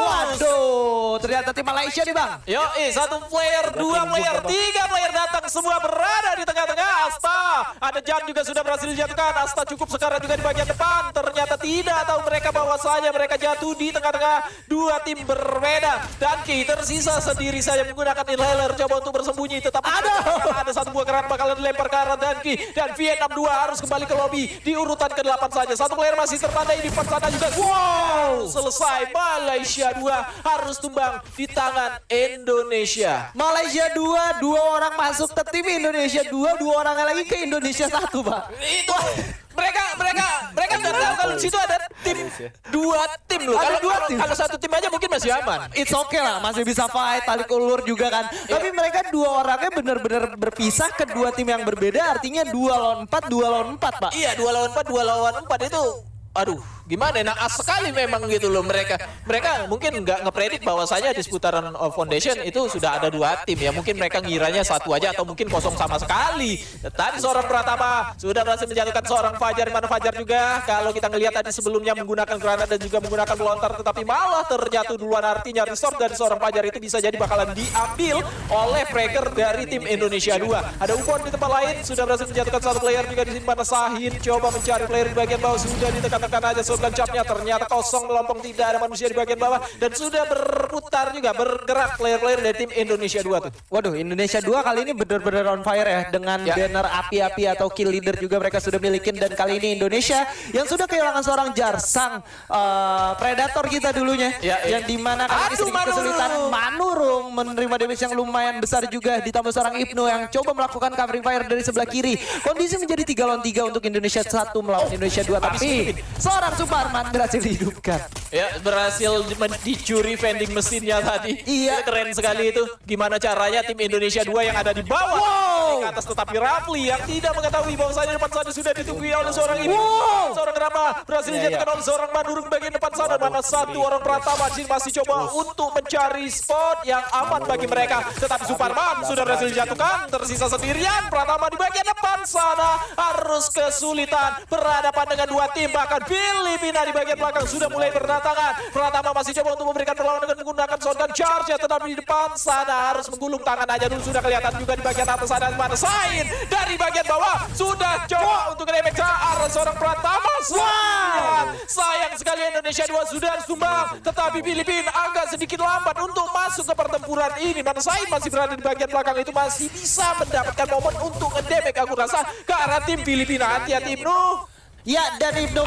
Speaker 1: Waduh, ternyata tim Malaysia nih Bang.
Speaker 2: Yo, satu player, dua player, tiga player datang semua berada di tengah-tengah. Asta, ada Jan juga sudah berhasil dijatuhkan. Asta cukup sekarang juga di bagian depan. Ternyata tidak tahu mereka bahwasanya mereka jatuh di tengah-tengah dua tim berbeda. Dan Ki tersisa sendiri saja menggunakan inhaler coba untuk bersembunyi. Tetapi ada satu buah keran bakalan dilempar ke arah Danki. Dan Vietnam 2 harus kembali ke lobby di urutan ke-8 saja. Satu player masih tertandai di depan sana juga. Wow, selesai. Malaysia 2 harus tumbang di tangan Indonesia.
Speaker 1: Malaysia 2, dua orang masuk ke tim Indonesia 2, dua orang lagi ke Indonesia 1 Pak.
Speaker 2: Itu mereka nggak tahu kalau di situ ada tim dua tim loh. Kalau satu tim aja mungkin masih aman.
Speaker 1: It's okay lah, masih bisa fight, tali ulur juga kan. Tapi mereka dua orangnya benar-benar berpisah ke dua tim yang berbeda, artinya 2 lawan 4, 2 lawan 4 Pak.
Speaker 2: Iya, 2 lawan 4 itu aduh. gimana naas sekali memang gitu loh mereka mungkin nggak ngepredik bahwasanya di seputaran Foundation itu sudah ada 2 tim ya, mungkin mereka ngiranya 1 aja atau mungkin kosong sama sekali. Tadi seorang Pratama sudah berhasil menjatuhkan seorang Fajar, di mana Fajar juga kalau kita ngelihat tadi sebelumnya menggunakan granat dan juga menggunakan pelontar, tetapi malah terjatuh duluan, artinya resource dari seorang Fajar itu bisa jadi bakalan diambil oleh Prager dari tim Indonesia 2. Ada Upon di tempat lain, sudah berhasil menjatuhkan 1 player juga di sini, mana Sahin coba mencari player di bagian bawah, sudah ditekan-tekan aja shotgun capnya, ternyata kosong melompong, tidak ada manusia di bagian bawah dan sudah berputar juga bergerak player-player dari tim Indonesia 2 tuh.
Speaker 1: Waduh, Indonesia 2 kali ini benar-benar on fire ya, dengan banner api-api atau kill leader juga mereka sudah milikin, dan kali ini Indonesia yang sudah kehilangan seorang Jarsang predator kita dulunya, yang dimana kali ini sedikit kesulitan Manurung menerima damage yang lumayan besar juga, ditambah seorang Ibnu yang coba melakukan covering fire dari sebelah kiri. Kondisi menjadi 3 lawan 3 untuk Indonesia 1 melawan Indonesia 2, tapi seorang Suparman berhasil dihidupkan.
Speaker 2: Ya, berhasil dicuri vending mesinnya tadi.
Speaker 1: Iya.
Speaker 2: Keren sekali itu. Gimana caranya tim Indonesia 2 yang ada di bawah ke atas, tetapi Rafli yang tidak mengetahui bahwasanya depan sana sudah ditunggui oleh seorang ini. Seorang Rama berhasil dijatuhkan oleh seorang Manurung bagian depan sana, mana 1 orang Pratama masih coba untuk mencari spot yang aman bagi mereka. Tetapi Suparman sudah berhasil dijatuhkan, tersisa sendirian. Pratama di bagian depan sana harus kesulitan berhadapan dengan 2 tim, bahkan Filipina di bagian belakang sudah mulai berdatangan. Pratama masih coba untuk memberikan perlawanan dengan menggunakan shotgun charge, tetapi di depan sana harus menggulung tangan aja dulu. Sudah kelihatan juga di bagian atas sana mana Sain dari bagian bawah sudah coba untuk nge-damage seorang Pratama. Sayang sekali Indonesia 2 sudah sumbang, tetapi Filipina agak sedikit lambat untuk masuk ke pertempuran ini. Mana Sain masih berada di bagian belakang, itu masih bisa mendapatkan momen untuk nge-damage aku rasa ke arah tim Filipina. Hati-hati Ibnu.
Speaker 1: Ya, dan Ibnu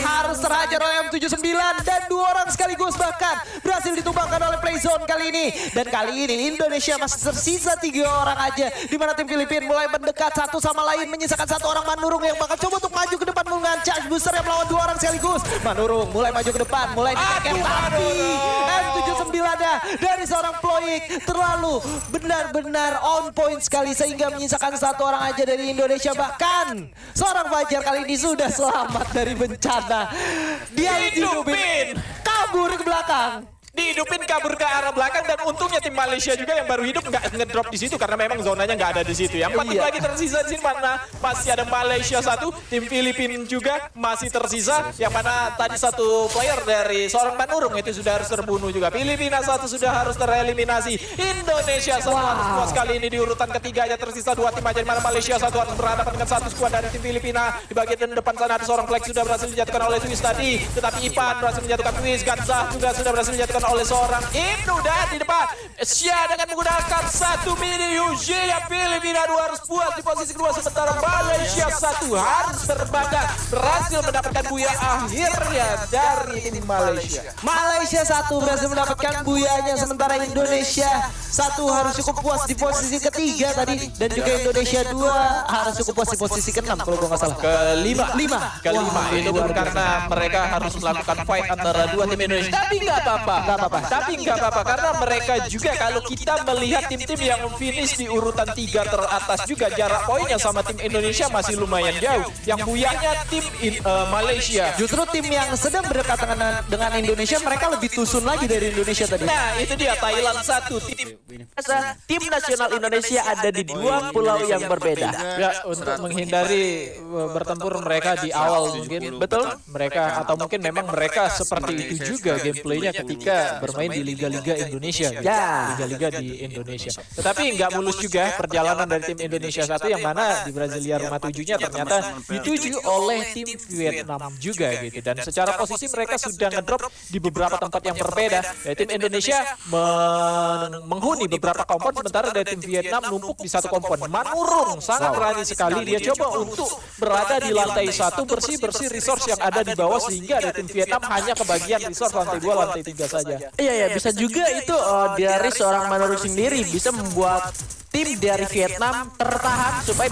Speaker 1: harus terhajar oleh M79 dan 2 orang sekaligus bahkan berhasil ditumbangkan oleh Playzone kali ini. Dan kali ini Indonesia masih tersisa 3 orang aja, di mana tim Filipina mulai mendekat satu sama lain, menyisakan 1 orang Manurung yang bakal coba untuk maju ke depan menggunakan charge booster yang melawan 2 orang sekaligus. Manurung mulai maju ke depan, mulai dikekep, tapi M79 nya dari seorang Ploik terlalu benar-benar on point sekali sehingga menyisakan 1 orang aja dari Indonesia. Bahkan seorang Fajar kali ini sudah selamat dari bencana. Dia dihidupin, kabur ke belakang.
Speaker 2: Dihidupin kabur ke arah belakang, dan untungnya tim Malaysia juga yang baru hidup nggak ngedrop di situ karena memang zonanya nggak ada di situ. Yang 4 tim lagi tersisa di sini, mana masih ada Malaysia 1, tim Filipina juga masih tersisa, yang mana tadi 1 player dari seorang Manurung itu sudah harus terbunuh juga. Filipina 1 sudah harus tereliminasi. Indonesia 1 harus puas kali ini di urutan ketiganya, tersisa 2 tim aja, di mana Malaysia 1 harus berhadapan dengan 1 skuad dari tim Filipina. Di bagian depan sana ada seorang Flex sudah berhasil dijatuhkan oleh Twist tadi, tetapi Ipan berhasil menjatuhkan Twist. Ganzah juga sudah berhasil dijatuhkan oleh seorang Ibnu, dan di depan Syah dengan menggunakan 1 mini UJ yang Filipina 2 harus puas di posisi kedua, sementara Malaysia 1 harus terbakar berhasil mendapatkan buya akhirnya dari tim Malaysia.
Speaker 1: Malaysia 1 berhasil mendapatkan buyanya, sementara Indonesia 1 harus cukup puas di posisi ketiga tadi, dan juga Indonesia 2 harus cukup puas di posisi ke-6 kalau gue nggak salah.
Speaker 2: Kelima itu pun karena mereka harus melakukan fight antara 2 tim Indonesia. Tapi nggak apa-apa karena mereka juga, kalau kita melihat tim-tim yang finish di urutan 3 teratas juga, jarak poinnya sama tim Indonesia masih lumayan jauh. Yang buyanya tim Malaysia.
Speaker 1: Justru tim yang sedang berdekatan dengan Indonesia, mereka lebih tusun lagi dari Indonesia tadi.
Speaker 2: Nah, itu dia Thailand 1
Speaker 3: tim nasional Indonesia ada di 2 pulau yang berbeda.
Speaker 2: Ya, untuk menghindari bertempur mereka di awal mungkin. Betul? Mereka atau mungkin memang mereka seperti itu juga gameplaynya ketika bermain di liga-liga Indonesia. Liga-liga di Indonesia. Tetapi nggak mulus juga perjalanan dari tim Indonesia 1, yang mana di Brasilia rumah tujunya ternyata dituju oleh tim Vietnam juga gitu. Dan secara posisi mereka sudah ngedrop di beberapa tempat yang berbeda. Ya, tim Indonesia menghuni beberapa kompon, sementara dari tim Vietnam numpuk di 1 kompon. Manurung sangat berani sekali, dia coba untuk berada di lantai 1 bersih-bersih resource yang ada di bawah, sehingga dari tim Vietnam hanya kebagian resource lantai 2, lantai 3 saja.
Speaker 3: Iya, bisa juga itu dari seorang Manurung sendiri bisa membuat tim dari Vietnam tertahan supaya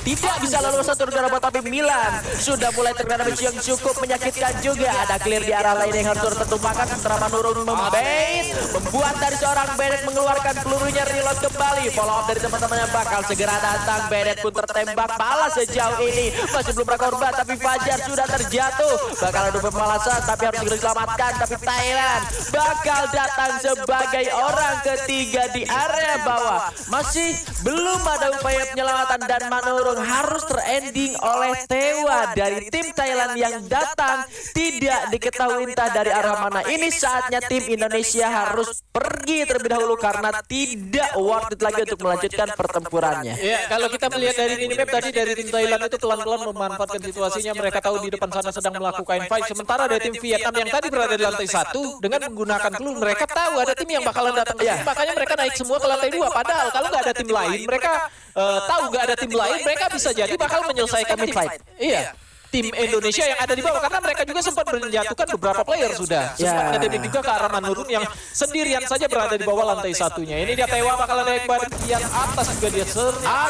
Speaker 3: tidak bisa lolos satu negara, tapi Milan sudah mulai terkena damage yang cukup menyakitkan juga. Ada clear di arah lain yang harus tertumpahkan sementara Manurung membait, membuat dari seorang Bennett mengeluarkan pelurunya, reload kembali. Follow up dari teman-temannya bakal segera datang. Bennett pun tertembak pala sejauh ini masih belum berkorban, tapi Fajar sudah terjatuh. Bakal ada pemalasan tapi harus segera diselamatkan. Tapi Thailand bakal datang sebagai orang ketiga di area bawah. Masih belum ada upaya penyelamatan dan Manurung harus terending oleh tewa dari tim Thailand yang datang tidak diketahui entah dari arah mana. Ini saatnya tim Indonesia harus pergi terlebih dahulu karena tidak worth it lagi untuk melanjutkan pertempurannya.
Speaker 2: Ya, kalau kita melihat dari minimap tadi dari tim Thailand itu pelan-pelan memanfaatkan situasinya. Mereka tahu di depan sana sedang melakukan fight. Sementara dari tim Vietnam yang tadi berada di lantai 1 dengan menggunakan clue, mereka tahu ada tim yang bakalan datang ke sini. Makanya mereka naik semua ke lantai 2. Padahal kalau nggak ada tim lain, mereka tahu nggak ada tim lain, mereka bisa jadi bakal menyelesaikan tim fight. Iya. Tim Indonesia yang ada di bawah karena mereka juga sempat menjatuhkan beberapa player sudah. Sempat ngedemik juga ke arah Manurung yang sendirian saja berada di bawah lantai 1-nya. Ini dia Tewa bakalan naik bagian atas juga dia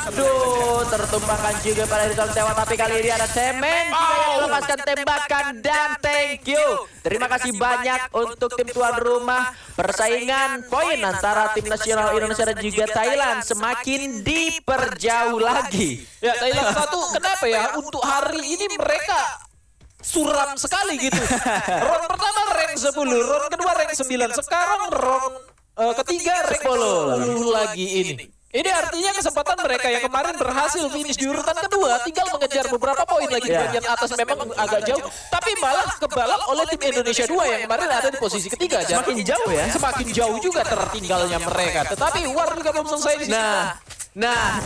Speaker 3: Aduh, tertumpahkan juga pada di Tewa, tapi kali ini ada Semen juga yang melepaskan tembakan dan thank you. Terima kasih banyak untuk tim tuan rumah. Persaingan poin antara tim nasional Indonesia dan juga Thailand semakin diperjauh lagi.
Speaker 2: Ya, Thailand 1 kenapa ya? Untuk hari ini mereka suram sekali gitu. Round pertama rank 10, round kedua rank 9, sekarang round ketiga rank 10 lagi ini. Ini artinya kesempatan mereka yang kemarin berhasil finish di urutan kedua tinggal mengejar beberapa poin lagi di bagian atas, memang agak jauh, tapi malah kebalap oleh tim Indonesia 2 yang kemarin ada di posisi ketiga.
Speaker 3: Semakin jauh ya.
Speaker 2: Semakin jauh juga tertinggalnya mereka. Tetapi War juga belum selesai di sini.
Speaker 3: Nah,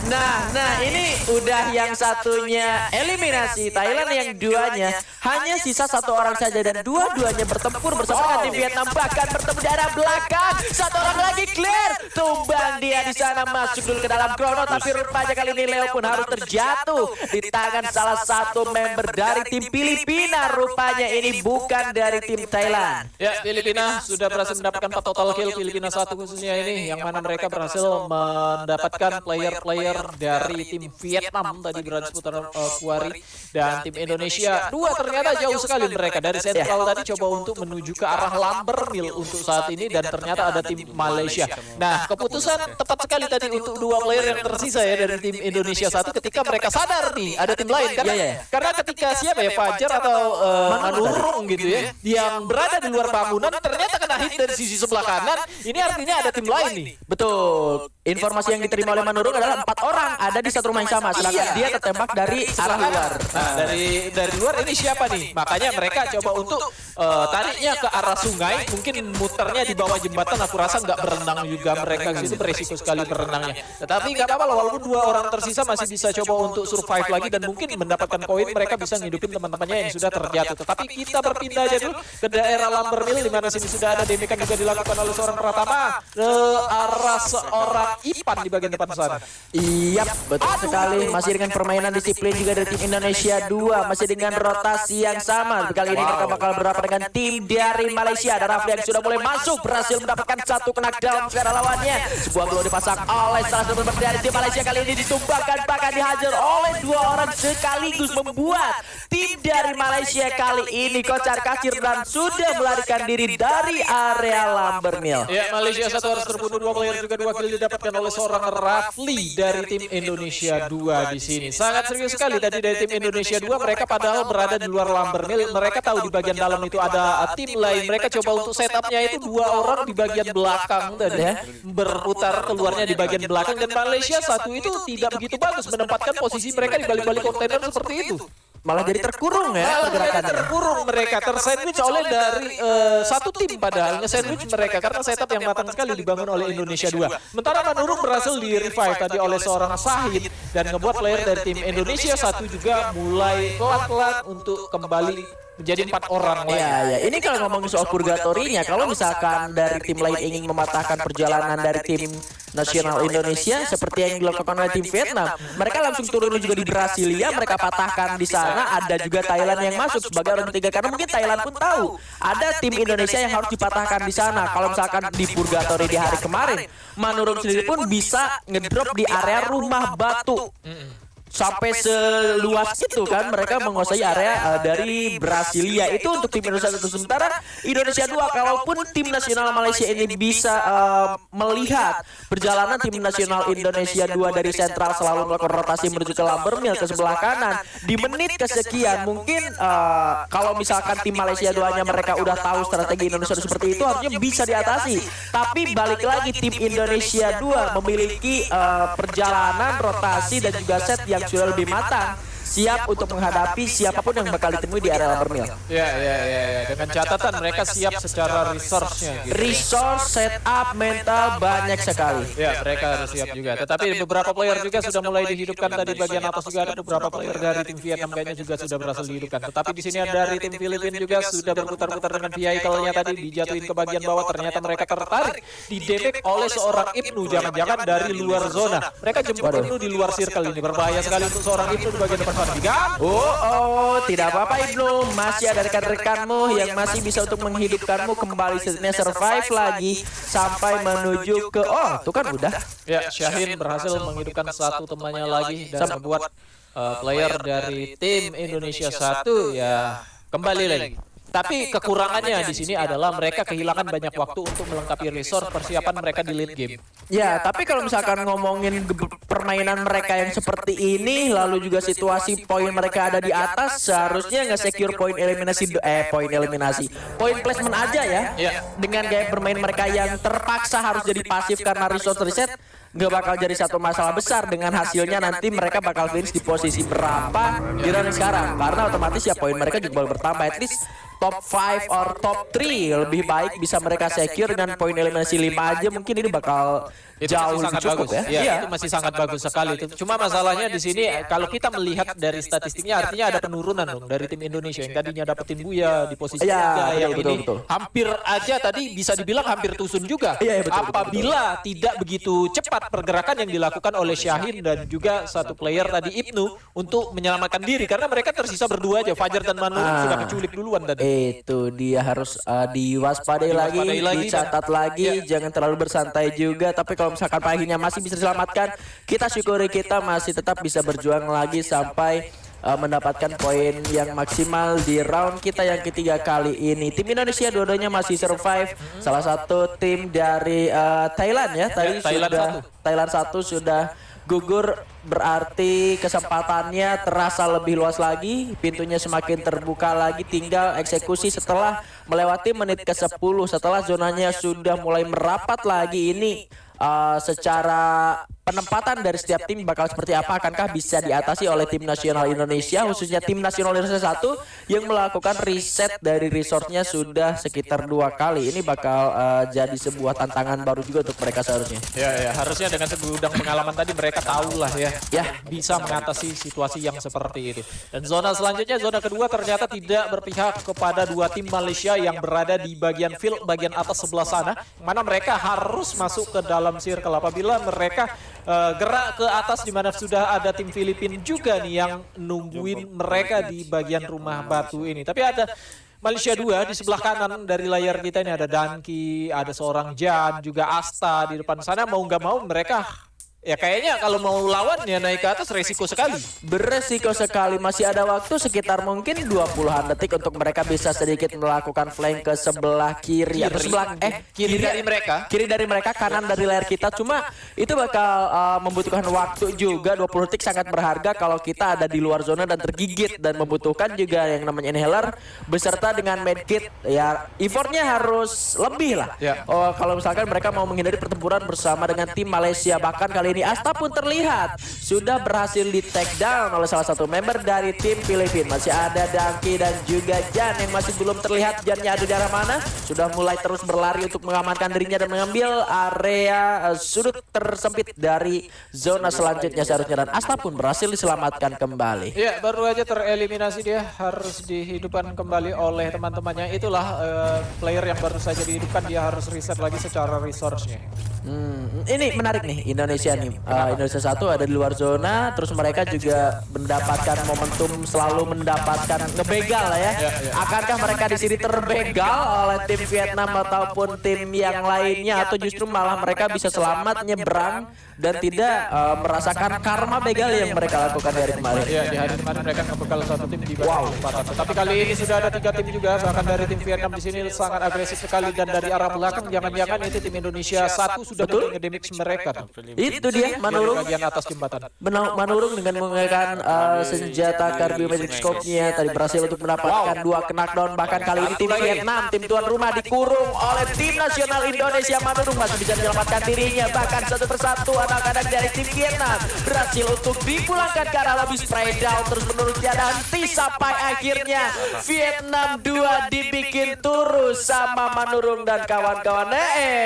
Speaker 3: ini udah yang satunya eliminasi. Thailand yang duanya hanya sisa satu orang saja dan dua-duanya bertempur bersama dengan tim Vietnam, bahkan bertemu di arah belakang. Satu orang lagi clear, tumbang dia di sana, masuk dulu ke dalam Chrono, tapi rupanya kali ini Leo pun harus terjatuh di tangan salah satu member dari tim Filipina. Rupanya ini bukan dari tim Thailand.
Speaker 2: Ya, Filipina sudah berhasil mendapatkan 4 total kill. Filipina 1 khususnya ini yang mana mereka berhasil mendapatkan player dari tim Vietnam tadi berada di seputaran Kuari, dan tim Indonesia 2 ternyata jauh sekali mereka dari sentral tadi coba untuk menuju ke arah Lambermill untuk saat ini, dan ternyata ada tim Malaysia. Nah, keputusan tepat sekali tadi untuk 2 player yang tersisa ya dari tim Indonesia 1 ketika mereka sadar nih ada tim lain karena ketika siapa ya, Fajar atau Manurung gitu ya yang berada di luar bangunan ternyata kena hit dari sisi sebelah kanan. Ini artinya ada tim lain nih.
Speaker 3: Betul. Informasi yang diterima oleh Manurung adalah 4 orang ada di satu rumah yang sama, sedangkan dia tertembak dari arah luar.
Speaker 2: Nah, dari luar ini siapa nih? Makanya mereka coba untuk tariknya ke arah sungai, mungkin muternya di bawah jembatan. Aku rasa nggak berenang juga mereka, itu beresiko sekali berenangnya. Tetapi nggak apa-apa, walaupun 2 orang tersisa masih bisa coba untuk survive lagi dan mungkin mendapatkan koin. Mereka bisa ngidupin teman-temannya yang sudah terjatuh. Tetapi kita berpindah aja dulu ke daerah Lambermill, di mana sini sudah ada demikan juga dilakukan oleh seorang Pratama ke arah seorang Ipan di bagian depan sana.
Speaker 3: Iya, betul sekali. Masih dengan permainan disiplin juga dari tim Indonesia 2. Masih dengan rotasi yang sama. Kali ini mereka bakal berhadapan dengan tim dari Malaysia. Ada Rafli yang sudah mulai masuk, berhasil mendapatkan 1 knockdown sekarang lawannya. Sebuah blow dipasang oleh salah satu member dari tim Malaysia. Kali ini ditumbangkan, bahkan dihajar oleh 2 orang sekaligus, membuat tim dari Malaysia kali ini kocar kacir dan sudah melarikan diri dari area Lambermill.
Speaker 2: Ya, Malaysia 1 harus terbunuh, 2 player juga 2 kill didapatkan oleh seorang Rafli dari tim Indonesia 2 di sini. Sangat serius sekali tadi dari tim Indonesia 2. Mereka padahal berada di luar Lambermill. Mereka tahu di bagian dalam itu ada tim lain. Mereka coba untuk setupnya itu 2 orang di bagian belakang tadi ya, berputar keluarnya di bagian belakang, dan Malaysia 1 itu tidak begitu bagus menempatkan posisi mereka di balik-balik kontainer seperti itu.
Speaker 3: Malah jadi terkurung ya pergerakannya.
Speaker 2: Terkurung mereka, tersandwich oleh dari satu tim, padahal nge-sandwich mereka karena setup yang matang sekali dibangun oleh Indonesia 2. Sementara Manurung berhasil di-revive tadi oleh seorang Sahid dan ngebuat player dari tim Indonesia 1 juga mulai pelan-pelan untuk kembali menjadi 4 orang lagi.
Speaker 3: Ya. Ini kalau ngomongin soal purgatorinya, kalau misalkan dari tim lain ingin mematahkan perjalanan dari tim nasional Indonesia seperti yang dilakukan oleh tim Vietnam. Mereka langsung turun juga di Brasilia, mereka patahkan di sana. Ada juga Thailand yang masuk sebagai orang ketiga karena mungkin Thailand pun tahu ada tim Indonesia yang harus dipatahkan di sana. Kalau misalkan di Purgatory di hari kemarin, Manurung sendiri pun bisa ngedrop di area rumah batu. Sampai seluas itu kan mereka menguasai area dari Brasilia itu untuk tim Indonesia satu. Sementara Indonesia 2, kalaupun tim nasional Malaysia ini bisa melihat perjalanan tim nasional Indonesia 2 dari sentral selalu melakukan rotasi menuju ke Lambermill ke sebelah kanan di menit kesekian, mungkin kalau misalkan tim Malaysia 2-nya mereka udah tahu strategi Indonesia seperti itu harusnya bisa diatasi. Tapi balik lagi tim Indonesia 2 memiliki perjalanan rotasi dan juga set yang sudah lebih matang, siap untuk menghadapi siapapun yang bakal ditemui di area Lambermill.
Speaker 2: Ya. Dengan catatan mereka siap secara resource-nya. Gitu.
Speaker 3: Resource, setup, mental banyak sekali.
Speaker 2: Ya, mereka harus siap juga. Tetapi beberapa player juga sudah mulai dihidupkan tadi bagian atas juga ada beberapa player dari tim Vietnam kayaknya juga sudah berhasil dihidupkan. Tetapi di sini ada dari tim Filipina juga sudah berputar-putar dengan vehicle-nya tadi dijatuhin ke bagian bawah. Ternyata mereka tertarik didetek oleh seorang Ibnu, jangan-jangan dari luar zona. Mereka jemput Ibnu di luar circle ini. Berbahaya sekali untuk seorang Ibnu di bagian depan. Tidak apa-apa Ibnu, masih ada rekan-rekanmu yang masih bisa untuk menghidupkanmu kembali setidaknya survive lagi sampai menuju ke tuh kan udah. Ya, Syahin berhasil menghidupkan satu temannya lagi dan membuat player dari tim Indonesia 1 ya kembali lagi. Tapi kekurangannya di sini adalah mereka kehilangan banyak waktu untuk melengkapi resource persiapan mereka di late game.
Speaker 3: Ya, tapi kalau misalkan ngomongin permainan mereka yang seperti ini, lalu juga situasi poin mereka ada di atas, seharusnya nge-secure poin placement aja ya. Dengan gaya bermain mereka yang terpaksa harus jadi pasif karena resource reset, nggak bakal jadi satu masalah besar. Dengan hasilnya nanti mereka bakal finish di posisi berapa di running sekarang, karena otomatis ya poin mereka juga bakal bertambah. At least top 5 or top 3 lebih baik bisa mereka secure dengan poin eliminasi 5 aja, mungkin ini bakal
Speaker 2: itu
Speaker 3: jauh
Speaker 2: sangat
Speaker 3: cukup
Speaker 2: bagus.
Speaker 3: ya.
Speaker 2: Iya, itu masih sangat bagus sekali. Cuma masalahnya di sini kalau kita melihat dari statistiknya artinya ada penurunan dong dari tim Indonesia yang tadinya dapetin Buya di posisi 3 yang ini hampir aja tadi bisa dibilang hampir tusun juga. Apabila tidak begitu cepat pergerakan yang dilakukan oleh Syahin dan juga satu player tadi Ibnu untuk menyelamatkan diri karena mereka tersisa berdua aja. Fajar dan Manurung sudah menculik duluan tadi.
Speaker 3: Itu dia harus diwaspadai lagi, dicatat lagi, jangan terlalu bersantai juga. Tapi kalau misalkan paginya masih bisa diselamatkan, kita syukuri kita masih tetap bisa berjuang lagi sampai mendapatkan poin yang maksimal di round kita yang ketiga kali ini. Tim Indonesia dua-duanya masih survive. Salah satu tim dari Thailand ya, tadi Thailand 1 sudah gugur, berarti kesempatannya terasa lebih luas lagi, pintunya semakin terbuka lagi, tinggal eksekusi setelah melewati menit ke-10, setelah zonanya sudah mulai merapat lagi. Ini secara penempatan dari setiap tim bakal seperti apa, akankah bisa diatasi oleh tim nasional Indonesia, khususnya tim nasional Indonesia 1 yang melakukan reset dari resource-nya sudah sekitar 2 kali. Ini bakal jadi sebuah tantangan baru juga untuk mereka seharusnya.
Speaker 2: Ya, harusnya dengan segudang pengalaman tadi mereka tahu lah ya bisa mengatasi situasi yang seperti itu. Dan zona selanjutnya, zona kedua ternyata tidak berpihak kepada dua tim Malaysia yang berada di bagian field bagian atas sebelah sana, mana mereka harus masuk ke dalam circle. Apabila mereka gerak ke atas di mana sudah ada tim Filipina juga nih yang nungguin mereka di bagian rumah batu ini. Tapi ada Malaysia 2 di sebelah kanan dari layar kita ini, ada Danki, ada seorang Jan, juga Asta di depan sana. Mau nggak mau mereka ya kayaknya kalau mau lawan ya naik ke atas resiko sekali.
Speaker 3: Beresiko sekali, masih ada waktu sekitar mungkin 20-an detik untuk mereka bisa sedikit melakukan flank ke sebelah kiri atau sebelah
Speaker 2: kiri dari mereka.
Speaker 3: Kiri dari mereka, kanan dari layar kita. Cuma itu bakal membutuhkan waktu juga. 20 detik sangat berharga kalau kita ada di luar zona dan tergigit, dan membutuhkan juga yang namanya inhaler beserta dengan medkit. Ya, effortnya harus lebih lah. Kalau misalkan mereka mau menghindari pertempuran bersama dengan tim Malaysia. Bahkan kali ini Asta pun terlihat sudah berhasil di take down oleh salah satu member dari tim Filipina. Masih ada Danki dan juga Jan yang masih belum terlihat Jannya ada di arah mana. Sudah mulai terus berlari untuk mengamankan dirinya dan mengambil area sudut tersempit dari zona selanjutnya seharusnya. Dan Asta pun berhasil diselamatkan kembali.
Speaker 2: Ya, baru aja tereliminasi, dia harus dihidupkan kembali oleh teman-temannya. Itulah player yang baru saja dihidupkan, dia harus reset lagi secara resource-nya.
Speaker 3: Ini menarik nih Indonesia nih. Indonesia satu ada di luar zona, terus mereka juga mendapatkan momentum selalu mendapatkan ngebegal lah ya. Akankah mereka di sini terbegal oleh tim Vietnam ataupun tim yang lainnya, atau justru malah mereka bisa selamat nyebrang dan tidak merasakan karma begal yang mereka lakukan di hari kemarin?
Speaker 2: Ya, di hari kemarin mereka ngebekal satu tim di bawah kesempatan. Tapi kali ini sudah ada 3 tim juga, bahkan dari tim Vietnam di sini sangat agresif sekali, dan dari arah belakang jangan-jangan itu tim Indonesia satu sudah ngedamage mereka.
Speaker 3: Itu dia Manurung.
Speaker 2: Bagian atas jembatan.
Speaker 3: Manurung dengan menggunakan senjata Carbiometric Scope-nya tadi berhasil untuk mendapatkan 2 knockdown. Bahkan kali ini tim Vietnam, tim tuan rumah, dikurung oleh tim nasional Indonesia. Manurung masih bisa menyelamatkan dirinya, bahkan satu persatu anak-anak dari tim Vietnam berhasil untuk dipulangkan ke arah lobby. Spray down terus menurutnya, nanti sampai akhirnya Vietnam 2 dibikin turun sama Manurung dan kawan-kawan.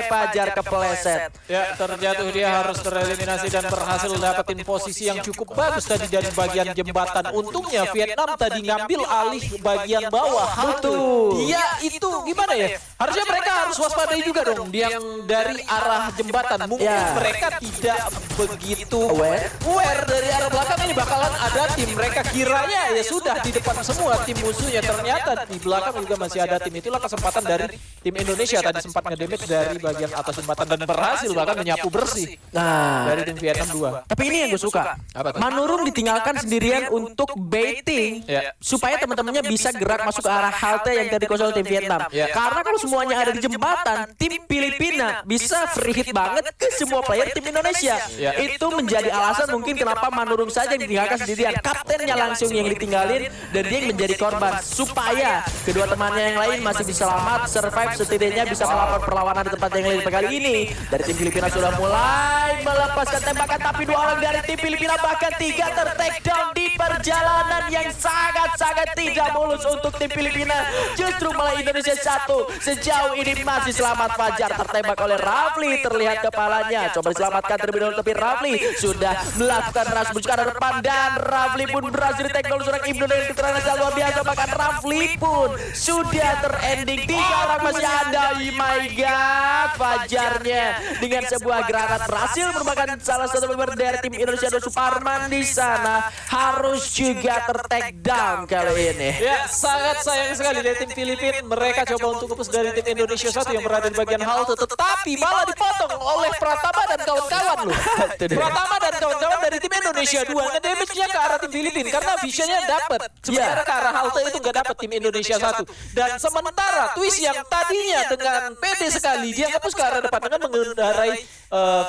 Speaker 3: Fajar kepleset.
Speaker 2: Ya, terjatuh, dia harus tereliminasi dan berhasil dapetin posisi yang cukup bagus tadi dari bagian jembatan. Untungnya Vietnam tadi ngambil alih bagian bawah.
Speaker 3: Betul.
Speaker 2: Dia itu gimana ya? Harusnya mereka harus waspadai juga dong. Yang dari arah jembatan. Mungkin mereka tidak begitu aware dari arah belakang ini bakalan ada tim. Mereka kiranya ya sudah di depan semua tim musuhnya. Ternyata di belakang juga masih ada tim. Itulah kesempatan dari tim Indonesia tadi sempat ngedamage dari bagian atas jembatan dan berhasil bahkan menyapu bersih dari tim Vietnam 2.
Speaker 3: Tapi ini yang gue suka. Manurung ditinggalkan sendirian untuk baiting supaya teman-temannya bisa gerak masuk ke arah halte yang tadi kosong tim Vietnam. Karena kalau semuanya ada di jembatan, tim Filipina bisa free hit banget ke semua player tim Indonesia. Itu menjadi alasan mungkin kenapa Manurung saja yang ditinggalkan sendirian. Kaptennya langsung yang ditinggalin dan dia yang menjadi korban, supaya kedua temannya yang lain masih bisa selamat, survive, setidaknya bisa melakukan perlawanan di tempat yang lain. Kali ini dari tim Filipina sudah mulai melepaskan tembakan, tapi 2 orang dari tim Filipina bahkan 3 ter-take down di perjalanan yang sangat-sangat tidak mulus untuk tim Filipina. Justru malah Indonesia 1 sejauh ini masih selamat. Fajar tertembak oleh Rafli, terlihat kepalanya, coba diselamatkan terlebih dahulu, tapi Rafli sudah melakukan rush menuju ke arah depan dan Rafli pun berhasil di-take down seorang Ibnu dengan keterangan yang luar biasa. Bahkan Rafli pun sudah terending, 3 orang masih ada. Oh my god, Fajarnya dengan sebuah granat berhasil merupakan salah satu member dari tim Indonesia. Suparman di sana harus juga ter-take down kali ini.
Speaker 2: Ya, sangat sayang sekali dari tim Filipina. Mereka coba untuk kepus dari tim Indonesia 1 yang berada di bagian halte, tetapi malah dipotong oleh Pratama dan kawan-kawan loh. Pratama dan kawan-kawan dari tim Indonesia 2 ngedamage-nya ke arah tim Filipina karena visionnya dapat. Sementara ke arah halte itu nggak dapat tim Indonesia 1. Dan sementara Twist yang tadinya dengan pede sekali dia ngepus ke arah depan dengan mengendarai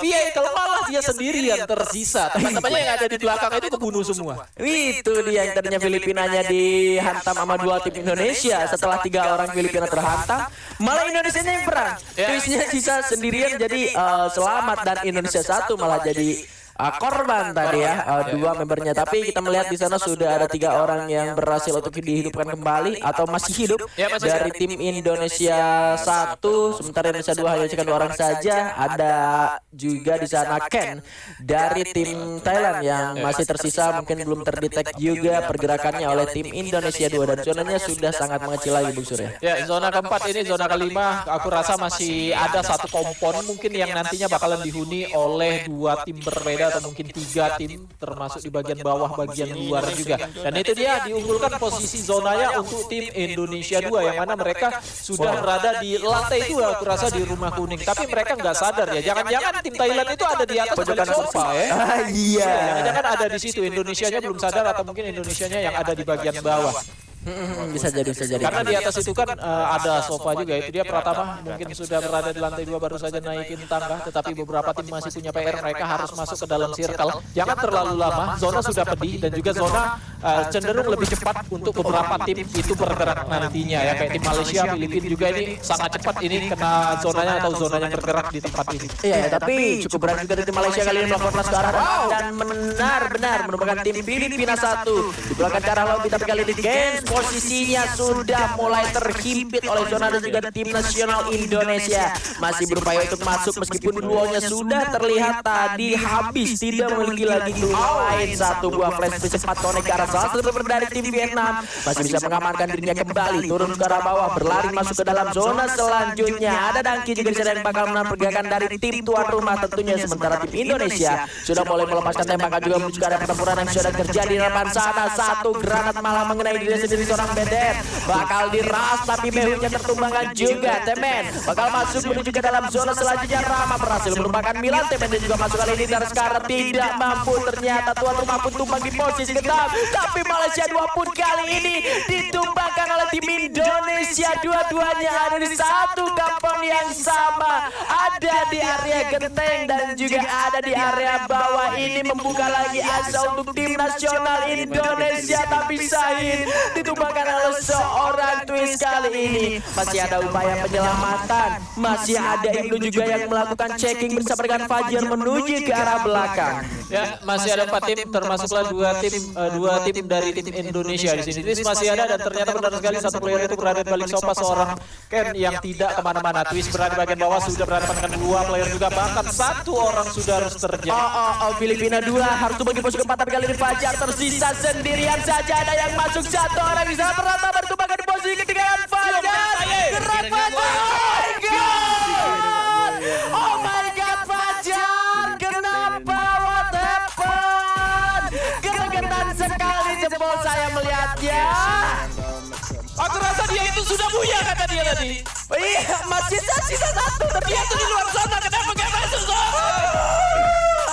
Speaker 2: vehicle, malah dia sendirian tersisa. Teman-temannya yang ada di belakang itu kebunuh semua.
Speaker 3: Itu dia yang tadinya Filipinanya dihantam sama 2 tim Indonesia. Setelah 3 orang Filipina terhantam, malah Indonesia yang perang. Twistnya sisa sendirian jadi selamat, dan Indonesia 1 malah jadi korban tadi ya, 2 membernya. Tapi kita melihat di sana sudah ada 3 orang yang berhasil untuk dihidupkan kembali atau masih hidup dari tim Indonesia 1. Sementara Indonesia 2 hanya cuma 2 orang saja. Ada juga di sana Ken dari tim Thailand yang masih tersisa, mungkin belum terdetek juga pergerakannya oleh tim Indonesia 2, dan zonanya sudah sangat mengecil lagi, Bung Surya.
Speaker 2: Ya, zona keempat ini, zona kelima, aku rasa masih ada 1 kompon mungkin yang nantinya bakalan dihuni oleh 2 tim berbeda atau mungkin 3 tim, termasuk di bagian bawah, bagian luar juga. Dan itu dia diunggulkan posisi zonanya untuk tim Indonesia 2 yang mana mereka sudah berada di lantai 2, aku rasa di rumah kuning. Tapi mereka nggak sadar ya, jangan-jangan tim Thailand itu ada di atas balik sofa ya.
Speaker 3: Iya.
Speaker 2: Jangan-jangan ada di situ, Indonesianya belum sadar atau mungkin Indonesianya yang ada di bagian bawah.
Speaker 3: Bisa jadi.
Speaker 2: Karena di atas itu kan ada sofa juga. Itu dia Pratama mungkin sudah berada di lantai 2, baru saja naikin tangga. Tetapi beberapa tim masih punya PR, mereka harus masuk ke dalam circle. Jangan terlalu lama, zona sudah pedih dan juga zona cenderung lebih cepat untuk beberapa tim itu bergerak nantinya ya. Kayak tim Malaysia, Filipina juga ini sangat cepat ini kena zonanya atau zonanya bergerak di tempat ini.
Speaker 3: Iya, tapi cukup berat juga dari tim Malaysia kali ini melakukan flash ke arah dan benar-benar merupakan tim Filipina 1 di belakang ke arah lobby, tapi kali ini Gens posisinya sudah mulai terhimpit oleh zona dan juga tim nasional Indonesia. Masih berupaya untuk masuk meskipun duonya sudah terlihat tadi habis, tidak memiliki lagi clue lain. Satu buah flash cepat connect ke arah salah satu member dari tim Vietnam. Masih bisa mengamankan dirinya kembali, turun ke arah bawah, berlari masuk ke dalam zona selanjutnya. Ada Dangki juga bisa yang bakal menang pergerakan dari tim tuan rumah tentunya. Sementara tim Indonesia sudah mulai melepaskan tembakan juga menuju ke arah pertempuran yang sudah terjadi di depan sana. Satu granat malah mengenai diri sendiri seorang Bedet. Bakal diras tapi mehunya tertumbangkan juga. Temen bakal masuk menuju ke dalam zona selanjutnya. Rama berhasil merupakan Milan. Temen dan juga masuk kali ini dan sekarang tidak mampu. Ternyata tuan rumah pun tumbang di posisi ketam. Tapi Malaysia 2 pun kali ini ditumbangkan oleh tim Indonesia. Dua-duanya ada di satu kampung yang sama. Ada di area genteng dan juga ada di area bawah. Ini membuka lagi asa untuk tim nasional Indonesia. Tapi Sahin ditumbangkan oleh seorang twist kali ini. Masih ada upaya penyelamatan. Masih ada Ibnu juga yang melakukan checking bersama dengan Fajar menuju ke arah belakang.
Speaker 2: Ya, masih ada 4 tim, termasuklah dua tim dari tim Indonesia di sini. Twist masih ada dan ternyata benar sekali satu player itu berada di balik sofa seorang Ken yang tidak kemana-mana. Twist berada di bagian bawah, sudah berhadapan dengan 2 player juga, bahkan 1 orang sudah harus terjadi.
Speaker 3: Filipina 2 harus bagi posisi keempat, tapi kali ini Fajar tersisa sendirian saja. Ada yang masuk 1 orang di sana, merata bertumbangkan di posisi ketiga dan Fajar gerak Fajar. Oh my god, Fajar, kenapa? What happened? Geregetan sekali jempol saya melihatnya.
Speaker 2: Aku rasa dia itu sudah buya kata dia tadi.
Speaker 3: Iya, masih sisa 1, tapi
Speaker 2: Dia tuh di luar zona, kenapa gak masuk zona?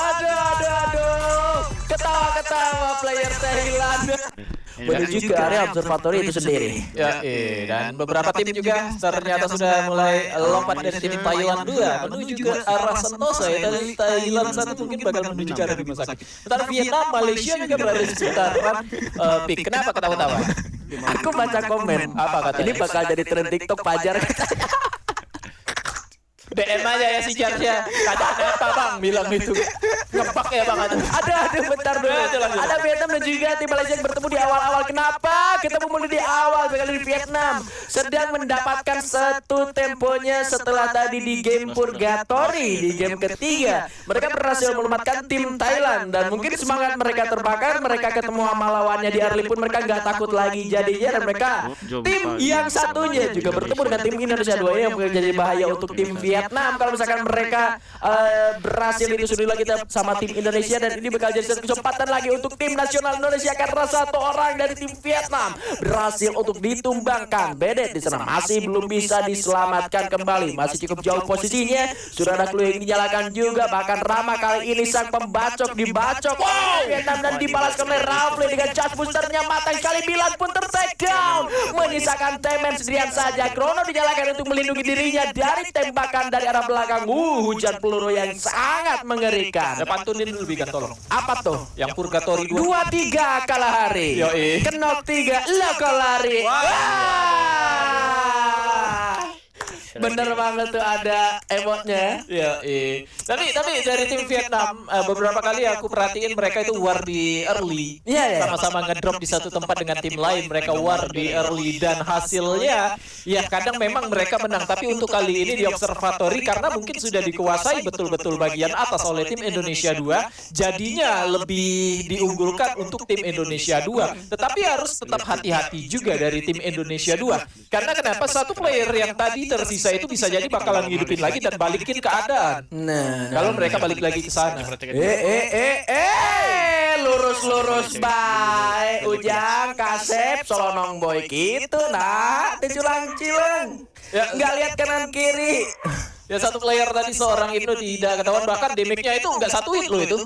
Speaker 3: Aduh. Ketawa-ketawa player Thailand. Menuju ke area observatory itu sendiri.
Speaker 2: Ya, dan beberapa tim juga ternyata sudah mulai lompat dari tim Thailand 2 menuju ke arah Sentosa. Ya, dari Thailand 1 mungkin bakal menuju ke arah Bima Sakti. Sementara Vietnam, Malaysia juga berada di sekitaran Pik. Kenapa ketawa-tawa?
Speaker 3: Aku baca komen.
Speaker 2: Apa katanya?
Speaker 3: Ini bakal jadi tren TikTok Fajar.
Speaker 2: DM aja ya si Jarnya. Keadaannya apa bang? Bilang itu. Ngepak ya bang.
Speaker 3: Ada bentar dulu. Ada Vietnam dan juga tim Malaysia yang bertemu di awal-awal. Kenapa? Ketemu mulai di awal. Bakal di Vietnam sedang mendapatkan satu temponya setelah tadi di game Purgatory. Di game ketiga mereka berhasil melumatkan tim Thailand. Dan mungkin semangat mereka terbakar. Mereka ketemu sama lawannya di early pun mereka nggak takut lagi jadinya. Dan mereka tim yang satunya juga bertemu dengan tim Indonesia 2 yang menjadi bahaya untuk tim Vietnam. Kalau misalkan mereka berhasil itu sudah kita sama tim Indonesia. Dan ini bakal jadi satu kesempatan lagi untuk tim nasional Indonesia karena 1 orang dari tim Vietnam berhasil untuk ditumbangkan. Bedet di sana masih belum bisa diselamatkan kembali, masih cukup jauh posisinya. Sudah ada clue yang dinyalakan juga, bahkan Rama kali ini sang pembacok dibacok Vietnam dan dibalaskan oleh Rafli dengan charge boosternya matang sekali. Milan pun ter-take down, menyisakan Temen sendirian saja. Chrono dinyalakan untuk melindungi dirinya dari tembakan dari arah belakang. Hujan peluru yang sangat mengerikan.
Speaker 2: Ya pantunin dulu Bigan tolong.
Speaker 3: Apa tuh?
Speaker 2: Yang Purgatory 2.
Speaker 3: 2-3 kalah hari.
Speaker 2: Yoi.
Speaker 3: Kenok 3 lo lari. Bener banget tuh ada emotnya.
Speaker 2: Ya, tapi dari tim Vietnam beberapa kali aku perhatiin mereka itu war di early.
Speaker 3: Iya.
Speaker 2: Sama-sama ngedrop di satu tempat dengan tim lain. Mereka war di early dan hasilnya ya kadang memang mereka menang. Tapi untuk kali ini di observatory karena mungkin sudah dikuasai betul-betul bagian atas oleh tim Indonesia 2, jadinya lebih diunggulkan untuk tim Indonesia 2. Tetapi harus tetap hati-hati juga dari tim Indonesia 2. Karena kenapa satu player yang tadi tersisa itu bisa jadi bakalan ngidupin lagi dan balikin keadaan.
Speaker 3: Nah,
Speaker 2: Kalau mereka balik lagi ke sana.
Speaker 3: Lurus baik. Ujang Kasep Solonong boy gitu nah. Diculang cileng.
Speaker 2: Ya,
Speaker 3: Nggak lihat kanan kiri.
Speaker 2: Ya satu player tadi seorang itu tidak ketahuan, bahkan damage-nya itu nggak 1 hit loh itu.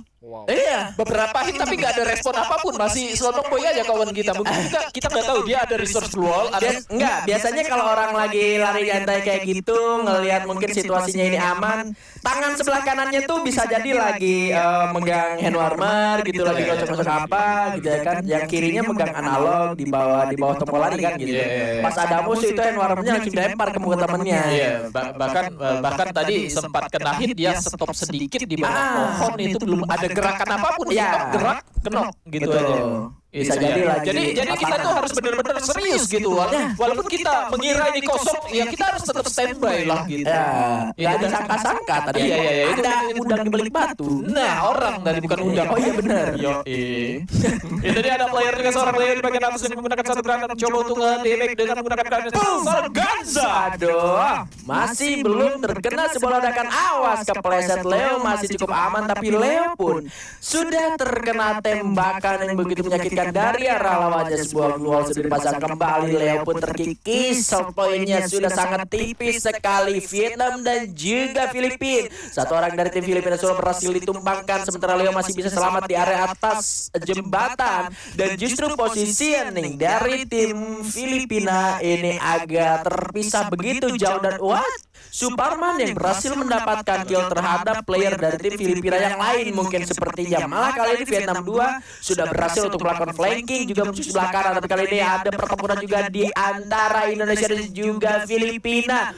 Speaker 3: Iya.
Speaker 2: Beberapa hit tapi nggak ada respon apapun, masih Slonong boy aja kawan kita. Mungkin kita nggak tahu dia ada resource wall.
Speaker 3: Enggak, biasanya kalau orang lagi lari nyantai kayak gitu, ngelihat mungkin situasinya ini aman, tangan sebelah kanannya tuh bisa jadi lagi megang hand warmer gitu, lagi gocok-gocok apa gitu ya kan. Yang kirinya megang analog di bawah tombol lari kan gitu. Pas ada musuh itu hand warmernya langsung dilempar ke muka temennya.
Speaker 2: Iya, bahkan tadi sempat kena hit, dia stop sedikit di bawah pohon itu belum ada gerakan apapun,
Speaker 3: Iya.
Speaker 2: stop gerak kenok gitu
Speaker 3: Betul.
Speaker 2: aja.
Speaker 3: Bisa jadi lagi.
Speaker 2: Jadi kita tuh harus benar-benar serius gitu. Walaupun kita mengira ini kosong, ya kita harus tetap standby lah gitu.
Speaker 3: Ya, ada sangka-sangka tadi.
Speaker 2: Iya,
Speaker 3: Ada udang di balik batu.
Speaker 2: Nah, orang dari bukan udang.
Speaker 3: Oh iya benar.
Speaker 2: Itu dia ada player juga, seorang player di bagian atas yang menggunakan satu granat mencoba untuk nge-damage dengan menggunakan granat. Ganza.
Speaker 3: Aduh, masih belum terkena sebuah ledakan. Awas kepleset. Leo masih cukup aman, tapi Leo pun sudah terkena tembakan yang begitu menyakitkan dari arah lawannya. Sebuah glual sudah dipasang kembali. Leo pun terkikis. Poinnya sudah sangat tipis sekali. Vietnam dan juga Filipina. Satu orang dari tim Filipina sudah berhasil ditumbangkan, sementara Leo masih bisa selamat di area atas jembatan. Dan justru positioning dari tim Filipina ini agak terpisah begitu jauh. Dan Suparman yang berhasil mendapatkan kill terhadap player dari tim Filipina yang lain mungkin sepertinya. Malah kali ini Vietnam 2 sudah berhasil untuk melakukan flanking juga musuh sebelah kanan. Tapi kali ini ada pertempuran juga di antara Indonesia dan juga Filipina.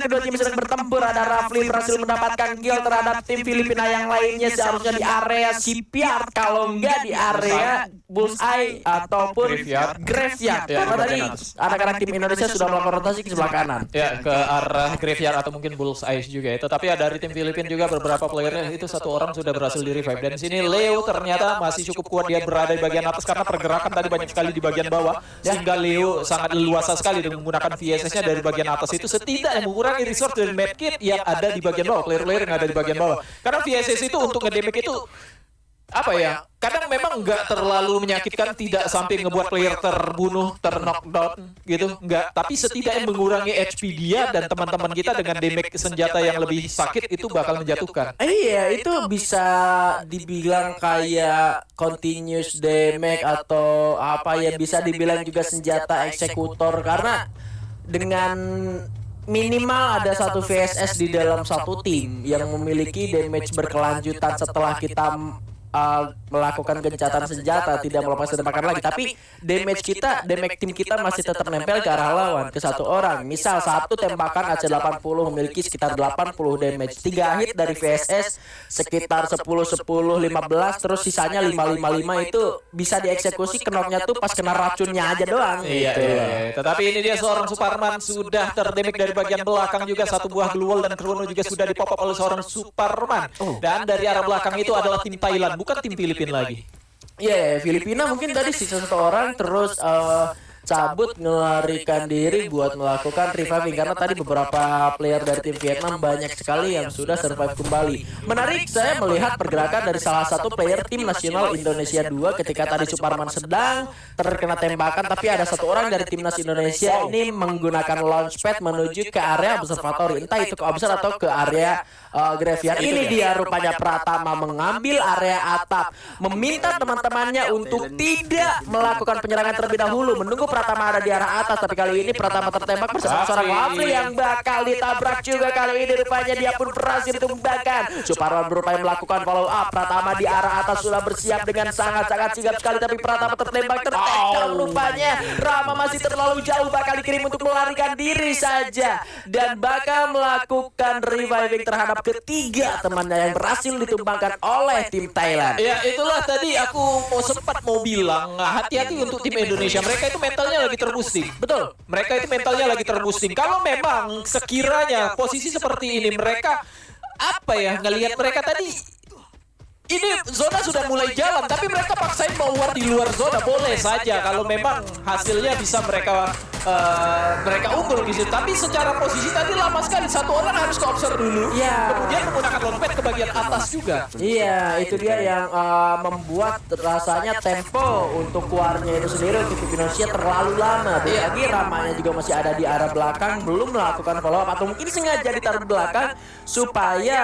Speaker 3: Kedua tim sedang bertempur. Ada Rafli berhasil mendapatkan kill terhadap tim Filipina yang lainnya seharusnya di area Shipyard, kalau enggak di area Bullseye ataupun Graveyard. Karena tadi anak-anak tim Indonesia sudah melakukan rotasi ke sebelah kanan.
Speaker 2: Ya, ke arah Graveyard atau mungkin Bullseye juga itu. Tapi ada dari tim Filipina juga beberapa playernya itu satu orang sudah berhasil di revive. Dan sini Leo ternyata masih cukup kuat, dia berada di bagian atas karena pergerakan tadi banyak sekali di bagian bawah, sehingga Leo sangat leluasa sekali dengan menggunakan VSS-nya dari bagian atas itu setidaknya mengurangi resource dari medkit yang ada di bagian bawah, player-player yang ada di bagian bawah. Karena VSS itu untuk ngedamage itu apa ya, kadang memang nggak terlalu menyakitkan, tidak sampai ngebuat player terbunuh, terknockdown gitu, nggak. Tapi setidaknya mengurangi HP dia dan teman-teman kita dengan damage senjata yang lebih sakit itu bakal menjatuhkan.
Speaker 3: Iya, itu bisa dibilang kayak continuous damage atau apa ya, bisa dibilang juga senjata eksekutor. Karena dengan minimal ada satu VSS di dalam satu tim yang memiliki damage berkelanjutan setelah kita melakukan gencatan senjata, tidak melepas tembakan lagi, tapi damage tim kita masih tetap nempel ke arah lawan, ke satu orang. Misal satu tembakan AC80 memiliki sekitar 80 damage, 3 hit dari VSS sekitar 10, 15, terus sisanya 555 itu bisa dieksekusi, kenoknya tuh pas kena racunnya aja doang.
Speaker 2: Iya. Tetapi ini dia seorang Suparman sudah terdamage dari bagian belakang juga, satu buah glual dan Chrono juga sudah dipop oleh seorang Suparman. Dan dari arah belakang itu adalah tim Thailand, bukan tim Filipina lagi.
Speaker 3: Iya, Filipina mungkin tadi sisa satu orang terus cabut melarikan diri buat melakukan reviving, karena tadi beberapa player dari tim Vietnam banyak sekali yang sudah survive kembali. Menarik saya melihat pergerakan dari salah satu player tim nasional Indonesia 2 ketika tadi Suparman sedang terkena tembakan, tapi ada satu orang dari timnas Indonesia ini menggunakan launchpad menuju ke area observatory, entah itu ke observ atau ke area Graveyard. Ini dia rupanya Pratama mengambil area atap, meminta teman-temannya untuk tidak melakukan penyerangan terlebih dahulu, menunggu Pratama ada di arah atas. Tapi kali ini Pratama tertembak bersama seorang Wafli yang bakal ditabrak juga. Kali ini rupanya dia pun berhasil ditumbangkan. Suparman berupaya melakukan follow up. Pratama di arah atas sudah bersiap dengan sangat-sangat sigap sekali, tapi Pratama tertembak, tertackle rupanya. Rama masih terlalu jauh, bakal dikirim untuk melarikan diri saja dan bakal melakukan reviving terhadap ketiga temannya yang berhasil ditumbangkan oleh tim Thailand.
Speaker 2: Ya, itulah tadi aku sempat mau bilang, hati-hati untuk tim Indonesia. Mereka itu mentalnya lagi terboosting.
Speaker 3: Betul.
Speaker 2: Mereka itu mentalnya lagi terboosting. Kalau memang sekiranya posisi seperti ini, mereka apa ya, ngelihat mereka tadi ini zona sudah mulai jalan, tapi mereka paksain mau war di luar zona, boleh saja kalau memang hasilnya bisa mereka unggul di situ. Tapi secara posisi tadi lama sekali, satu orang harus ke observe dulu, kemudian menggunakan launchpad ke bagian atas juga.
Speaker 3: Iya, itu dia yang membuat rasanya tempo untuk keluarnya itu sendiri untuk Indonesia terlalu lama. Lagi Ramanya juga masih ada di arah belakang, belum melakukan follow up, atau mungkin sengaja ditaruh di belakang supaya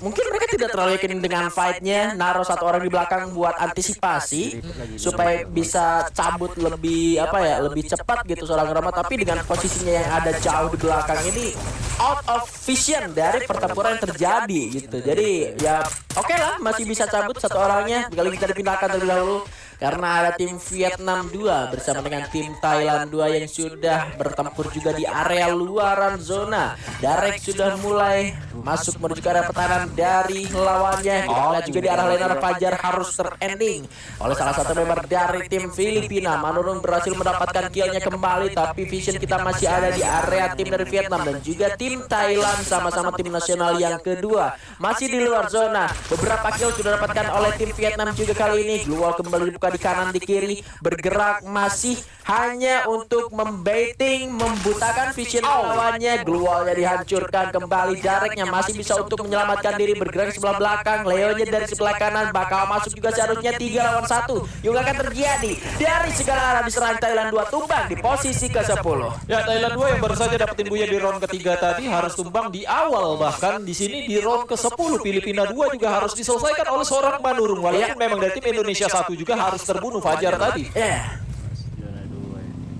Speaker 3: mungkin mereka tidak terlalu yakin dengan fight-nya, naruh satu orang di belakang buat antisipasi supaya bisa cabut lebih lebih cepat gitu seorang Rama. Tapi dengan posisinya yang ada jauh di belakang ini out of vision dari pertempuran yang terjadi gitu. Jadi ya oke lah, masih bisa cabut satu orangnya. Kali kita dipindahkan terlebih dahulu ke karena ada tim Vietnam 2 bersama dengan tim Thailand 2 yang sudah bertempur juga di area luaran zona. Darek sudah mulai masuk menuju ke area pertahanan dari lawannya. Kita lihat juga di arah lane arah Fajar harus terending oleh salah satu member dari tim Filipina. Manurung berhasil mendapatkan killnya kembali, tapi vision kita masih ada di area tim dari Vietnam dan juga tim Thailand, sama-sama tim nasional yang kedua masih di luar zona. Beberapa kill sudah dapatkan oleh tim Vietnam juga kali ini. Glue wall kembali dibuka di kanan di kiri, bergerak masih hanya untuk membaiting, membutakan vision lawannya. Glue wallnya dihancurkan kembali. Dareknya masih bisa untuk menyelamatkan diri, bergerak ke sebelah belakang. Leonya dari sebelah kanan bakal masuk juga, seharusnya 3 lawan 1 yang akan terjadi. Dari segala arah diserang Thailand 2 tumbang di posisi ke-10.
Speaker 2: Ya, Thailand 2 yang baru saja dapetin buya di round ketiga tadi harus tumbang di awal, bahkan di sini di round ke-10 Filipina 2 juga harus diselesaikan oleh seorang Manurung, walaupun memang dari tim Indonesia 1 juga harus terbunuh Fajar tadi.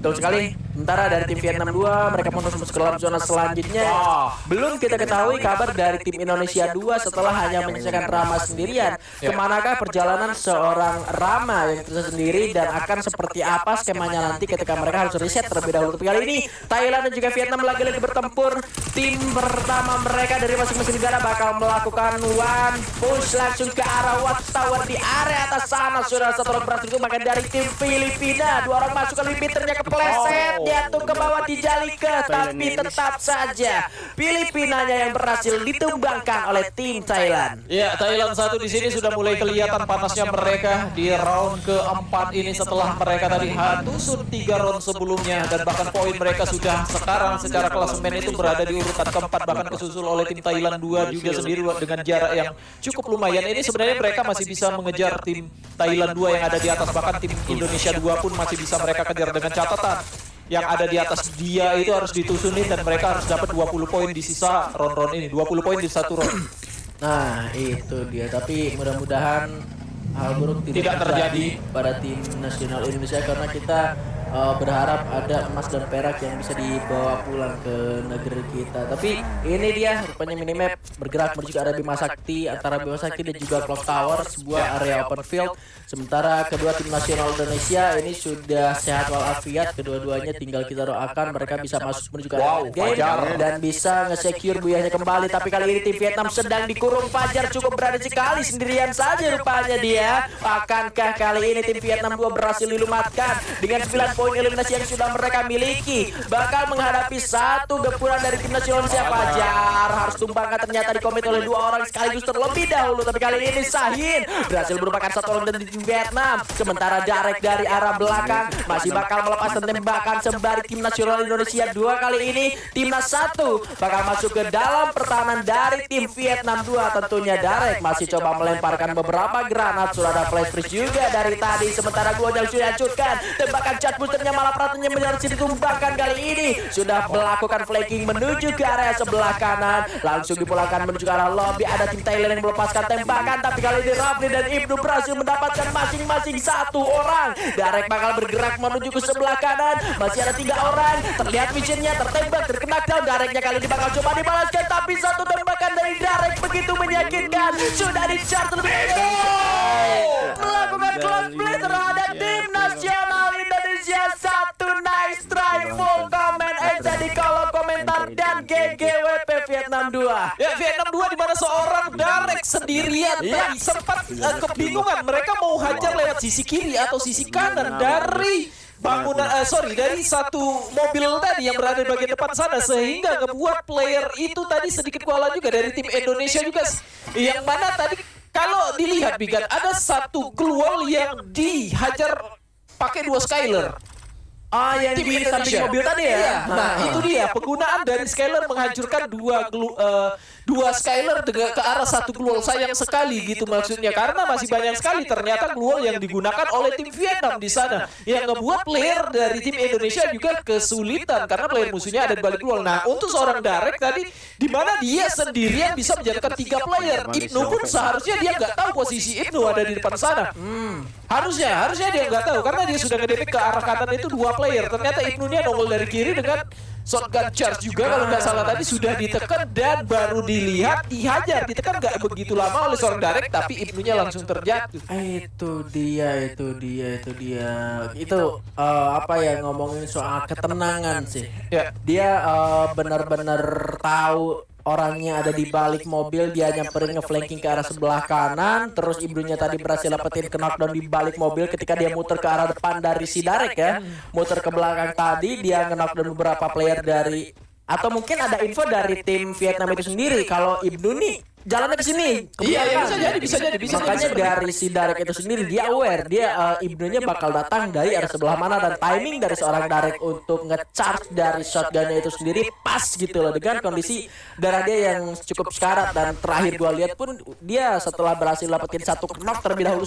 Speaker 3: Betul sekali. Sementara dari tim Vietnam 2 mereka pun terus masuk ke dalam zona selanjutnya. Belum kita ketahui kabar dari tim Indonesia 2 setelah hanya menyelesaikan Rama sendirian. Kemanakah perjalanan seorang Rama yang terus sendiri dan akan seperti apa skemanya nanti ketika mereka harus reset terlebih dahulu. Tapi kali ini Thailand dan juga Vietnam lagi-lagi bertempur. Tim pertama mereka dari masing-masing negara bakal melakukan one push langsung ke arah watchtower di area atas sana. Sudah satu orang berhasil makan dari tim Filipina. 2 orang masuk ke limiternya, kepleset, jatuh ke bawah di Jalika, tapi tetap saja Filipinanya yang berhasil ditumbangkan oleh tim Thailand.
Speaker 2: Ya, Thailand 1 di sini sudah mulai kelihatan panasnya mereka di round keempat ini setelah mereka tadi tusuk 3 round sebelumnya, dan bahkan poin mereka sudah sekarang secara klasemen itu berada di urutan keempat, bahkan kesusul oleh tim Thailand 2 juga sendiri dengan jarak yang cukup lumayan. Ini sebenarnya mereka masih bisa mengejar tim Thailand 2 yang ada di atas, bahkan tim Indonesia 2 pun masih bisa mereka kejar dengan catatan yang ada di atas dia itu harus ditusunin dan mereka harus dapat 20 poin di sisa round-round ini, 20 poin di satu round.
Speaker 3: Nah, itu dia. Tapi mudah-mudahan hal buruk tidak terjadi pada tim nasional Indonesia, karena kita berharap ada emas dan perak yang bisa dibawa pulang ke negeri kita. Tapi ini dia rupanya minimap bergerak menuju ke area Bima Sakti, antara Bima Sakti dan juga Clock Tower, sebuah area open field. Sementara kedua tim nasional Indonesia ini sudah sehat walafiat, kedua-duanya tinggal kita doakan mereka bisa masuk menuju ke area game dan bisa nge-secure buyahnya kembali. Tapi kali ini tim Vietnam sedang dikurung. Fajar cukup berada sekali sendirian saja rupanya dia. Akankah kali ini tim Vietnam 2 berhasil dilumatkan dengan 9 poin eliminasi yang sudah mereka miliki, bakal menghadapi satu gempuran dari tim nasional Indonesia. Fajar harus tumbangkan, ternyata dikomit oleh 2 orang sekaligus terlebih dahulu. Tapi kali ini Sahin berhasil merupakan satu orang dari tim Vietnam. Sementara Darek dari arah belakang masih bakal melepaskan tembakan sembari tim nasional Indonesia 2 kali ini. Timnas 1 bakal masuk ke dalam pertahanan dari tim Vietnam 2. Tentunya Darek masih coba melemparkan beberapa granat. Sudah ada flash freeze juga dari tadi. Sementara gua yang sudah hancurkan, tembakan cat boosternya malah perhatiannya menyaris ditumbangkan kali ini. Sudah melakukan flanking menuju ke area sebelah kanan, langsung dipulangkan menuju ke arah lobby. Ada tim Thailand yang melepaskan tembakan, tapi kali ini Rafli dan Ibnu berhasil mendapatkan masing-masing 1 orang. Darek bakal bergerak menuju ke sebelah kanan, masih ada 3 orang. Terlihat visionnya tertembak, terkena down. Dareknya kali ini bakal coba dibalaskan, tapi satu tembakan dari Darek begitu menyakitkan. Sudah di-charge terlebih dahulu, melakukan close play terhadap tim nasional Indonesia 1. Nice try, full comment aja di kolom komentar dan GGWP Vietnam 2.
Speaker 2: Ya, Vietnam 2 di mana seorang Darek sendirian tadi sempat kebingungan mereka mau hajar lewat sisi kiri atau sisi kanan dari bangunan dari satu mobil tadi yang berada di bagian depan sana, sehingga ngebuat player itu tadi sedikit kuala juga dari tim Indonesia juga, yang mana tadi kalau dilihat Bigan ada satu keluar yang dihajar pakai 2 Skyler.
Speaker 3: Yang
Speaker 2: tim
Speaker 3: di samping mobil tadi ya?
Speaker 2: Iya. Nah, itu dia penggunaan dari Skyler menghancurkan 2 Skyler ke arah satu glual. Sayang sekali gitu maksudnya, karena masih banyak sekali ternyata glual yang digunakan oleh tim Vietnam di sana, yang ngebuat player dari tim Indonesia juga kesulitan karena player musuhnya ada di balik glual. Nah, untuk seorang Darek tadi di mana dia sendirian bisa menjadikan 3 player. Ibnu pun seharusnya dia nggak tahu posisi Ibnu ada di depan sana. Harusnya dia nggak tahu karena dia sudah ngedepek ke arah kanan itu 2 player. Ternyata Ibnu-nya nongol dari kiri dengan shotgun charge juga kalau nggak salah tadi sudah ditekan dan baru dilihat dihajar, ditekan nggak begitu lama oleh seorang Darek tapi Ibnunya langsung terjatuh.
Speaker 3: Itu dia. Itu apa ya, ngomongin soal ketenangan sih.
Speaker 2: Ya.
Speaker 3: Dia benar-benar tahu orangnya ada di balik mobil, dia nyamperin ngeflanking ke arah sebelah kanan, terus Ibnunya tadi berhasil dapetin knockdown di balik mobil ketika dia muter ke arah depan dari si Darek ya. Muter ke belakang tadi, dia knockdown beberapa player dari, atau mungkin ada info dari tim Vietnam itu sendiri kalau Ibnu nih jalannya ke sini.
Speaker 2: Iya, bisa jadi.
Speaker 3: Makanya dari si Darek itu sendiri dia aware, dia Ibnunya bakal datang dari arah sebelah mana, dan timing dari seorang Darek untuk nge-charge dari shotgunnya itu sendiri pas gitu loh, dengan kondisi darah dia yang cukup sekarat. Dan terakhir gua lihat pun dia setelah berhasil dapetin satu knock terlebih dahulu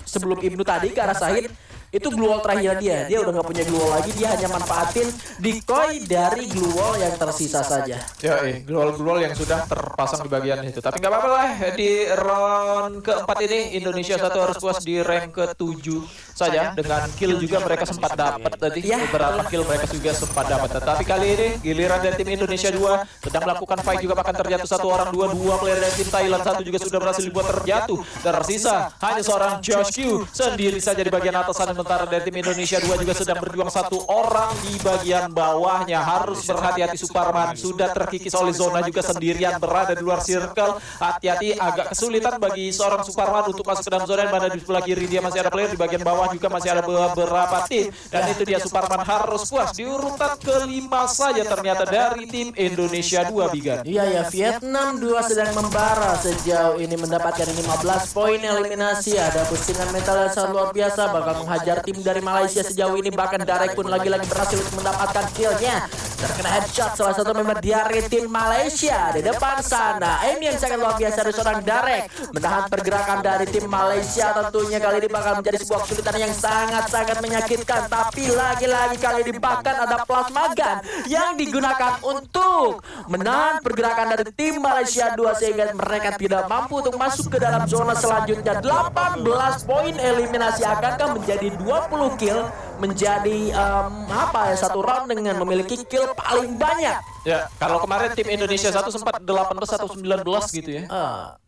Speaker 3: sebelum Ibnu tadi ke arah Sahid, itu glue wall terakhir dia udah nggak punya glue wall lagi, dia hanya manfaatin decoy dari glue wall yang tersisa saja.
Speaker 2: Ya, glue-wall yang sudah terpasang di bagian itu. Tapi nggak apa-apa lah, di round keempat ini Indonesia satu harus puas di rank ke-7 saja. Dengan kill juga mereka sempat dapat tadi, beberapa kill mereka juga sempat dapat. Tetapi kali ini giliran dari tim Indonesia 2 sedang melakukan fight juga, bahkan terjatuh satu orang, dua player dari tim Thailand satu juga sudah berhasil dibuat terjatuh. Tersisa hanya seorang Josh Q sendiri saja di bagian atas sana. Sementara dari tim Indonesia 2 juga sedang berjuang satu orang di bagian bawahnya. Harus berhati-hati, Suparman sudah terkikis oleh zona juga, sendirian berada di luar circle. Hati-hati, agak kesulitan bagi seorang Suparman untuk masuk ke dalam zona, mana di sebelah kiri dia masih ada player, di bagian bawah juga masih ada beberapa tim. Dan itu dia, Suparman harus puas di urutan kelima saja ternyata dari tim Indonesia 2, Bigan.
Speaker 3: Iya, Vietnam 2 sedang membara sejauh ini, mendapatkan 15 poin eliminasi. Ada pusingan mental yang sangat luar biasa, bakal menghajar tim dari Malaysia sejauh ini. Bahkan Darek pun lagi-lagi berhasil untuk mendapatkan killnya, terkena headshot salah satu member dari tim Malaysia di depan sana. Aim yang sangat luar biasa dari seorang Darek menahan pergerakan dari tim Malaysia. Tentunya kali ini bakal menjadi sebuah kesulitan yang sangat-sangat menyakitkan. Tapi lagi-lagi kali ini bahkan ada plasma gun yang digunakan untuk menahan pergerakan dari tim Malaysia 2 sehingga mereka tidak mampu untuk masuk ke dalam zona selanjutnya. 18 poin eliminasi, akankah menjadi 20 kill, menjadi satu round dengan memiliki kill paling banyak.
Speaker 2: Ya, kalau kemarin tim Indonesia 1 sempat 18 atau 19 gitu ya.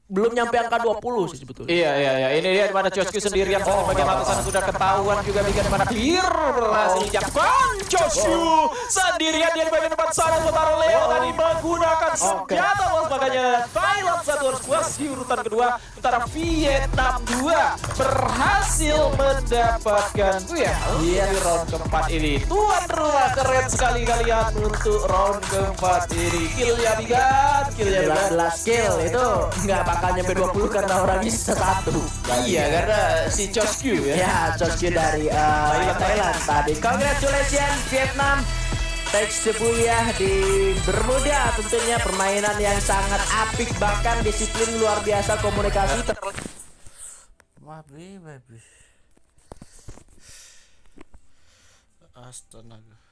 Speaker 3: Belum nyampe angka 20 sih sebetulnya.
Speaker 2: Iya. Ini dia di mana Joshku sendirian sama bagian atasan sudah ketahuan juga bikin mana clear berhasil jatuhkan Joshku sendirian dia di bagian depan sana. Sementara Leo tadi menggunakan senjata bos, makanya Thailand satu harus puas di urutan kedua. Sementara Vietnam 2 berhasil mendapatkan di round keempat ini. Tuan rumah keren sekali kalian untuk round keempat ini. Killnya Bigan,
Speaker 3: 19 kill itu nggak bakal nyampe 20 karena orangnya sisa satu.
Speaker 2: Iya, karena si Joshku
Speaker 3: Ya, Joshku dari Thailand tadi. Congratulations Vietnam. Teks Sebuya di Bermuda, tentunya permainan yang sangat apik, bahkan disiplin luar biasa, komunikasi
Speaker 4: Astaga.